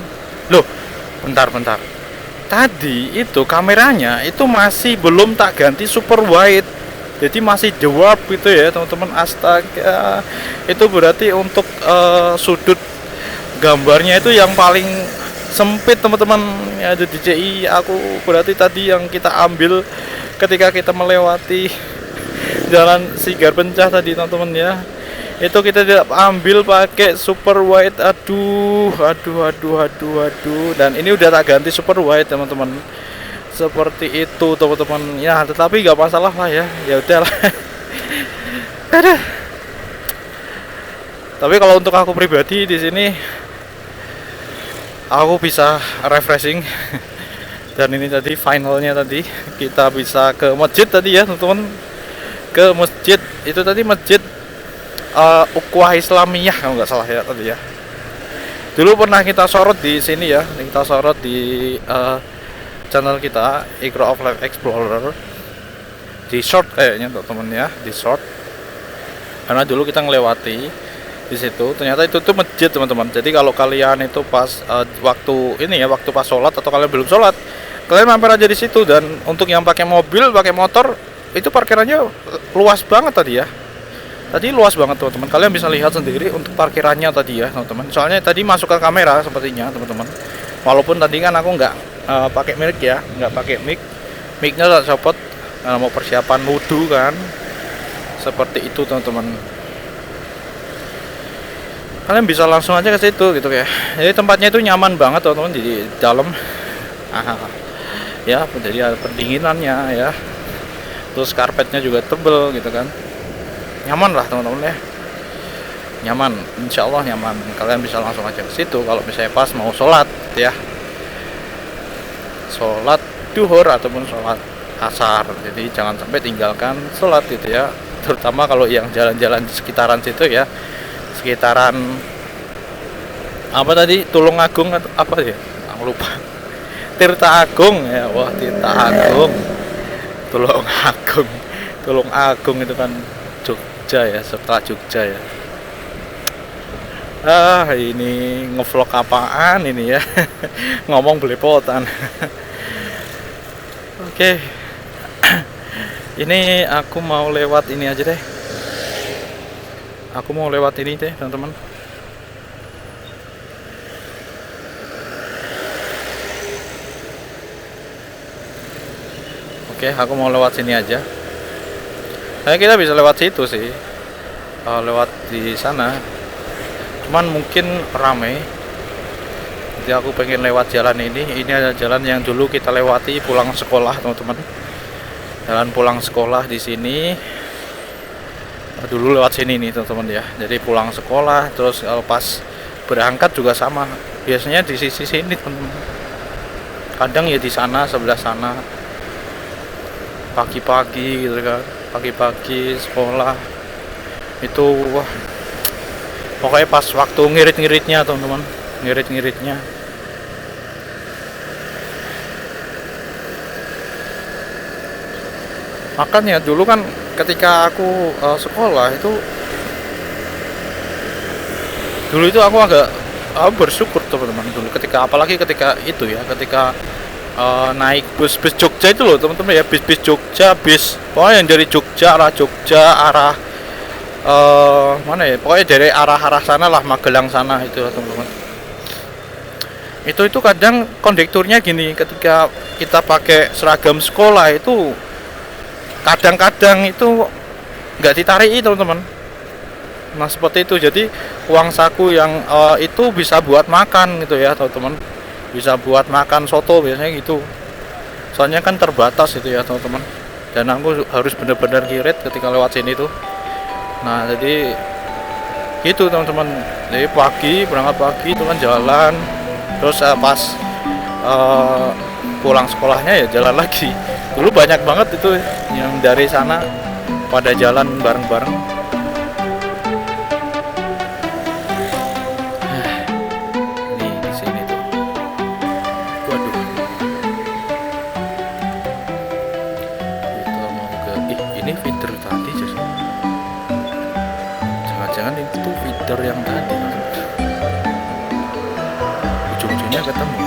loh bentar, tadi itu kameranya itu masih belum tak ganti super wide, jadi masih the warp gitu ya teman-teman. Astaga, itu berarti untuk sudut gambarnya itu yang paling sempit teman-teman ya, ada DJI. Aku berarti tadi yang kita ambil ketika kita melewati jalan Sigar Pencah tadi teman-teman ya, itu kita tidak ambil pakai super wide. Aduh. Dan ini udah tak ganti super wide teman-teman, seperti itu teman-teman ya. Tetapi nggak masalah lah ya, ya udahlah. Aduh. Tapi kalau untuk aku pribadi di sini aku bisa refreshing. Dan ini tadi finalnya, tadi kita bisa ke masjid tadi ya teman-teman, ke masjid itu tadi, masjid Ukhuwah Islamiyah kalau nggak salah ya tadi ya. Dulu pernah kita sorot di sini ya, kita sorot di channel kita Iqra of Life Explorer, di short kayaknya teman-teman ya, di short. Karena dulu kita ngelewati di situ, ternyata itu tuh masjid teman-teman. Jadi kalau kalian itu pas waktu ini ya, waktu pas sholat atau kalian belum sholat, kalian mampir aja di situ. Dan untuk yang pakai mobil, pakai motor, itu parkirannya luas banget tadi ya. Tadi luas banget teman-teman, kalian bisa lihat sendiri untuk parkirannya tadi ya teman-teman. Soalnya tadi masuk ke kamera sepertinya teman-teman. Walaupun tadi kan aku nggak pakai mic ya, nggak pakai micnya tak copot karena mau persiapan wudhu kan. Seperti itu teman-teman. Kalian bisa langsung aja ke situ gitu ya. Jadi tempatnya itu nyaman banget teman-teman di dalam. Ya, jadi ada pendinginannya ya. Terus karpetnya juga tebel gitu kan, nyaman lah teman-teman ya, nyaman, insya Allah nyaman. Kalian bisa langsung aja ke situ kalau misalnya pas mau sholat ya, sholat duhur ataupun sholat asar. Jadi jangan sampai tinggalkan sholat gitu ya, terutama kalau yang jalan-jalan di sekitaran situ ya, sekitaran apa tadi, Tulung Agung atau apa ya, aku lupa, Tirta Agung ya. Wah, Tirta Agung, Tulung Agung itu kan Jogja ya, setelah Jogja ya. Ini ngevlog apaan ini ya. Ngomong belepotan. Oke. Ini aku mau lewat ini aja deh. Aku mau lewat ini deh teman-teman. Oke, aku mau lewat sini aja. Kita bisa lewat situ sih, lewat di sana. Cuman mungkin ramai. Jadi aku pengen lewat jalan ini. Ini adalah jalan yang dulu kita lewati pulang sekolah teman-teman. Jalan pulang sekolah di sini. Dulu lewat sini nih teman-teman ya. Jadi pulang sekolah, terus kalau pas berangkat juga sama. Biasanya di sisi sini teman-teman. Kadang ya di sana, sebelah sana. pagi-pagi gitu kan, pagi-pagi sekolah itu wah, pokoknya pas waktu ngirit-ngiritnya teman-teman, ngirit-ngiritnya. Makanya dulu kan ketika aku sekolah itu, dulu itu aku agak bersyukur teman-teman dulu ketika, apalagi ketika itu ya, ketika naik bis Jogja itu loh teman-teman ya, bis Jogja, bis pokoknya yang dari Jogja, arah mana ya, pokoknya dari arah sana lah, Magelang sana itu teman-teman. Itu kadang kondekturnya gini, ketika kita pakai seragam sekolah itu kadang-kadang itu nggak ditarik teman-teman. Nah seperti itu, jadi uang saku yang itu bisa buat makan gitu ya teman-teman, bisa buat makan soto biasanya gitu, soalnya kan terbatas itu ya teman-teman, dan aku harus benar-benar kirit ketika lewat sini tuh. Nah jadi gitu teman-teman, jadi pagi, berangkat pagi itu kan jalan, terus pas pulang sekolahnya ya jalan lagi. Dulu banyak banget itu yang dari sana pada jalan bareng-bareng. Nih di sini tuh, waduh, kita mau ke ini feeder tadi just, jangan-jangan itu feeder yang tadi, ujung-ujungnya ketemu.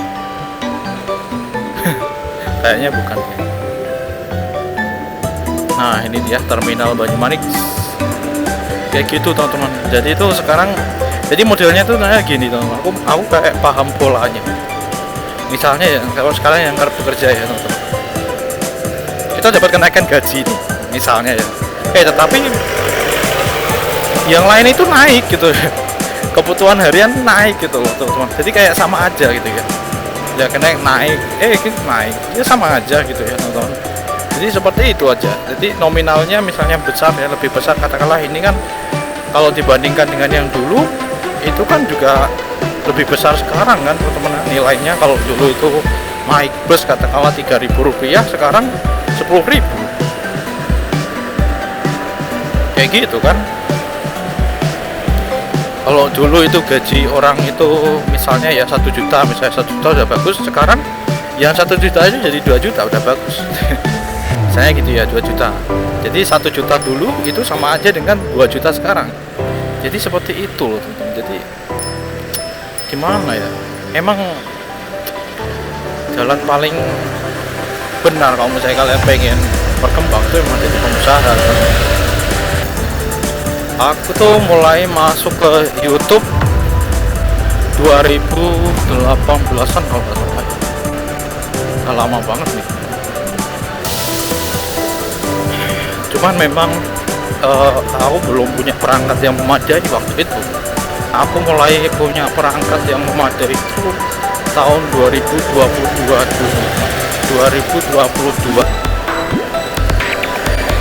Kayaknya bukan. Nah ini dia terminal Banyumanik kayak gitu teman-teman. Jadi itu sekarang, jadi modelnya tuh kayak gini teman-teman, aku kayak paham polanya. Misalnya ya, kalau sekarang yang bekerja ya teman-teman, kita dapat kenaikan gaji nih misalnya ya, tetapi yang lain itu naik gitu ya, kebutuhan harian naik gitu loh teman-teman. Jadi kayak sama aja gitu ya kena naik, naik ya sama aja gitu ya teman-teman. Jadi seperti itu aja. Jadi nominalnya misalnya besar ya, lebih besar katakanlah, ini kan kalau dibandingkan dengan yang dulu itu kan juga lebih besar sekarang kan teman-teman nilainya. Kalau dulu itu naik bus katakanlah Rp3.000, sekarang Rp10.000 kayak gitu kan. Kalau dulu itu gaji orang itu misalnya ya 1 juta, misalnya 1 juta udah bagus, sekarang yang 1 juta itu jadi 2 juta udah bagus. Saya gitu ya, 2 juta. Jadi 1 juta dulu itu sama aja dengan 2 juta sekarang. Jadi seperti itu loh teman-teman. Jadi gimana ya, emang jalan paling benar kalau misalnya kalian pengen berkembang tuh emang jadi pengusaha. Aku tuh mulai masuk ke YouTube 2018an kalau nggak salah. Udah lama banget nih. Cuman memang aku belum punya perangkat yang memadai waktu itu. Aku mulai punya perangkat yang memadai itu tahun 2022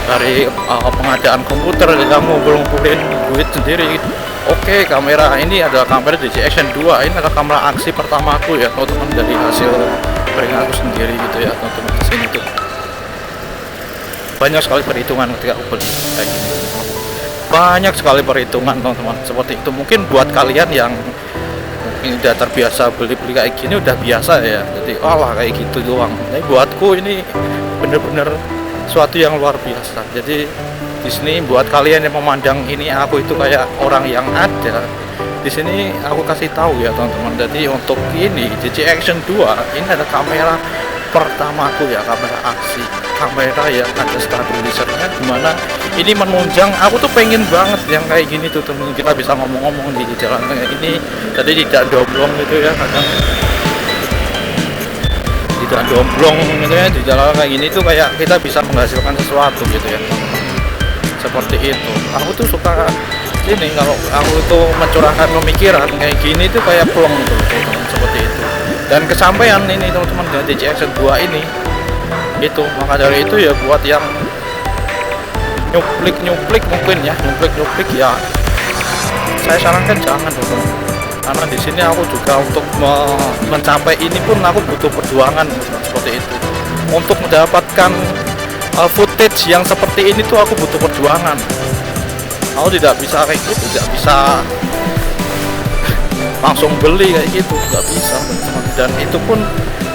dari pengadaan komputer. Kamu belum ngumpulin duit sendiri. Oke, kamera ini adalah kamera DJI Action 2. Ini adalah kamera aksi pertamaku ya teman-teman, dari hasil keringatku sendiri gitu ya teman-teman. Kesini tuh banyak sekali perhitungan ketika aku beli kayak gini. Banyak sekali perhitungan teman-teman seperti itu. Mungkin buat kalian yang mungkin udah terbiasa beli kayak gini udah biasa ya, jadi kayak gitu doang. Tapi buatku ini bener-bener suatu yang luar biasa. Jadi di sini buat kalian yang memandang ini aku itu kayak orang yang ada di sini, aku kasih tahu ya teman-teman. Jadi untuk ini DJI Action 2 ini ada kamera pertamaku ya, kamera aksi, kamera yang ada stabilisernya, dimana ini menunjang. Aku tuh pengen banget yang kayak gini tuh temen, kita bisa ngomong-ngomong di jalan kayak ini, jadi tidak domblong gitu ya, kadang tidak domblong gitu ya di jalan kayak gini tuh, kayak kita bisa menghasilkan sesuatu gitu ya, seperti itu. Aku tuh suka ini, kalau aku tuh mencurahkan pemikiran kayak gini tuh kayak plong gitu teman-teman, seperti itu. Dan kesampaian ini teman-teman dengan DJI Action 2 ini itu, maka dari itu ya buat yang nyuplik mungkin ya, nyuplik ya, saya sarankan jangan teman-teman, karena di sini aku juga untuk mencapai ini pun aku butuh perjuangan seperti itu, untuk mendapatkan footage yang seperti ini tuh aku butuh perjuangan. Aku tidak bisa kayak gitu, tidak bisa langsung beli kayak gitu, nggak bisa teman-teman. Dan itu pun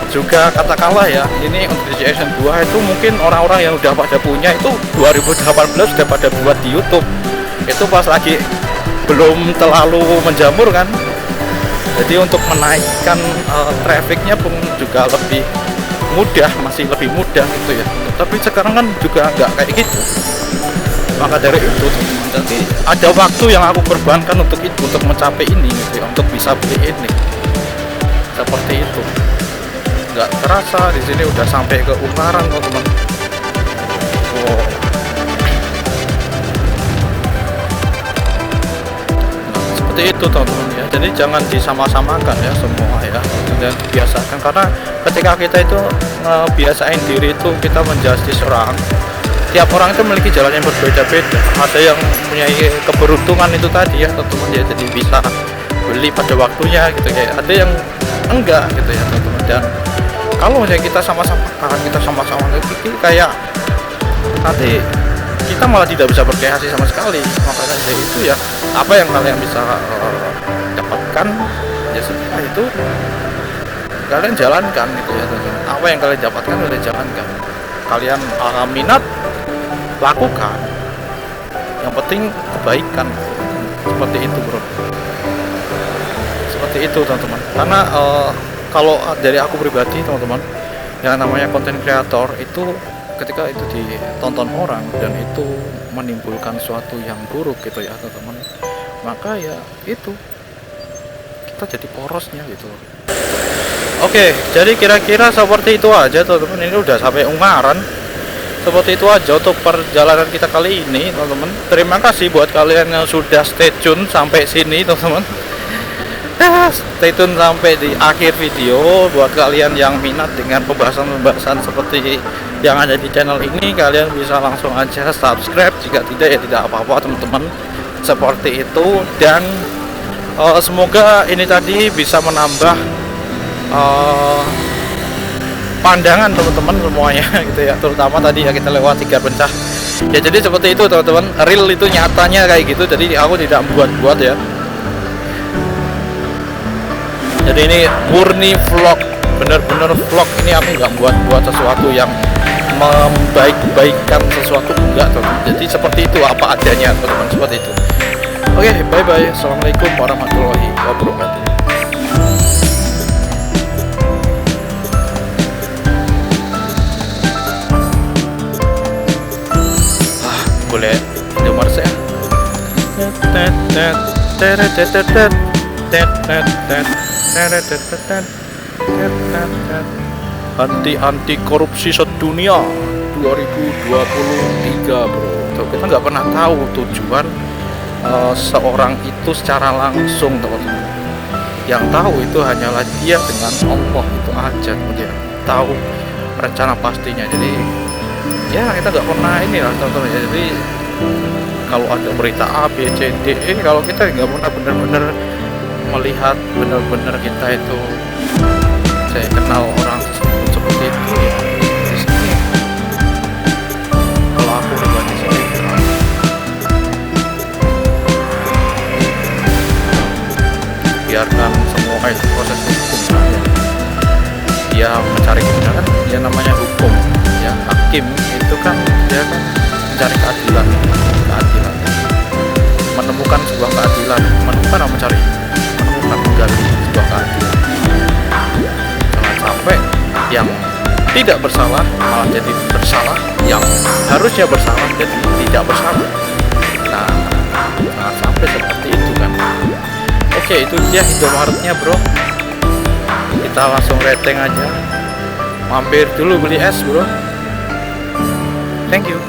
juga katakanlah ya, ini untuk DJI 2 itu mungkin orang-orang yang udah pada punya itu 2018 sudah pada buat di YouTube. Itu pas lagi belum terlalu menjamur kan. Jadi untuk menaikkan trafficnya pun juga lebih mudah, masih lebih mudah gitu ya. Tapi sekarang kan juga nggak kayak gitu. Maka dari itu teman-teman, jadi ada waktu yang aku korbankan untuk itu, untuk mencapai ini gitu ya, untuk bisa beli ini. Seperti itu. Nggak terasa di sini udah sampai ke Ungaran teman-teman. Wow. Nah, seperti itu teman-teman ya. Jadi jangan disama-samakan ya semua ya. Dan biasakan, karena ketika kita itu biasain diri itu kita menjustis orang. Tiap orang itu memiliki jalan yang berbeda-beda. Ada yang mempunyai keberuntungan itu tadi ya teman-teman ya, jadi bisa beli pada waktunya gitu ya. Ada yang enggak gitu ya teman-teman. Dan kalau misalnya kita sama-sama itu kayak nanti kita malah tidak bisa berkreasi sama sekali. Makanya dari itu ya, apa yang kalian bisa dapatkan ya setelah itu kalian jalankan gitu ya teman-teman. Apa yang kalian dapatkan kalian jalankan. Kalian minat, lakukan. Yang penting kebaikan. Seperti itu bro. Seperti itu teman-teman. Karena kalau dari aku pribadi teman-teman, yang namanya konten kreator itu ketika itu ditonton orang dan itu menimbulkan suatu yang buruk gitu ya teman-teman, maka ya itu kita jadi porosnya gitu. Oke, jadi kira-kira seperti itu aja teman-teman. Ini udah sampai Ungaran. Seperti itu aja untuk perjalanan kita kali ini teman-teman. Terima kasih buat kalian yang sudah stay tune sampai sini teman-teman. Stay tune sampai di akhir video. Buat kalian yang minat dengan pembahasan-pembahasan seperti yang ada di channel ini, kalian bisa langsung aja subscribe. Jika tidak ya tidak apa-apa teman-teman. Seperti itu. Dan semoga ini tadi bisa menambah pandangan teman-teman semuanya gitu ya, terutama tadi ya kita lewat 3 pencah ya. Jadi seperti itu teman-teman, real itu nyatanya kayak gitu. Jadi aku tidak buat-buat ya. Jadi ini murni vlog, bener-bener vlog. Ini aku nggak buat sesuatu yang membaik-baikkan sesuatu, enggak teman-teman. Jadi seperti itu apa adanya teman-teman, seperti itu. Oke, bye bye. Assalamualaikum warahmatullahi wabarakatuh. Boleh Indomaret ya. Anti korupsi sedunia 2023 bro. Tuh, kita nggak pernah tahu tujuan seorang itu secara langsung teman-teman. Yang tahu itu hanyalah dia dengan Allah itu aja, kemudian tahu rencana pastinya. Jadi ya kita nggak pernah ini lah teman-teman. Jadi kalau ada berita A, B, C, D, E, kalau kita nggak pernah benar-benar melihat benar-benar kita itu saya kenal orang seperti itu ya di sini. Kalau aku pribadi sih biarkan semua itu proses hukum ya. Dia mencari kebenaran, dia namanya hukum ya. Hakim itu kan dia kan mencari keadilan, menemukan sebuah keadilan, menemukan menggali sebuah keadilan. Jangan sampai yang tidak bersalah malah jadi bersalah, yang harusnya bersalah jadi tidak bersalah. Nah, jangan sampai seperti itu kan. Oke, itu dia Indomaretnya bro. Kita langsung rating aja. Mampir dulu beli es bro. Thank you.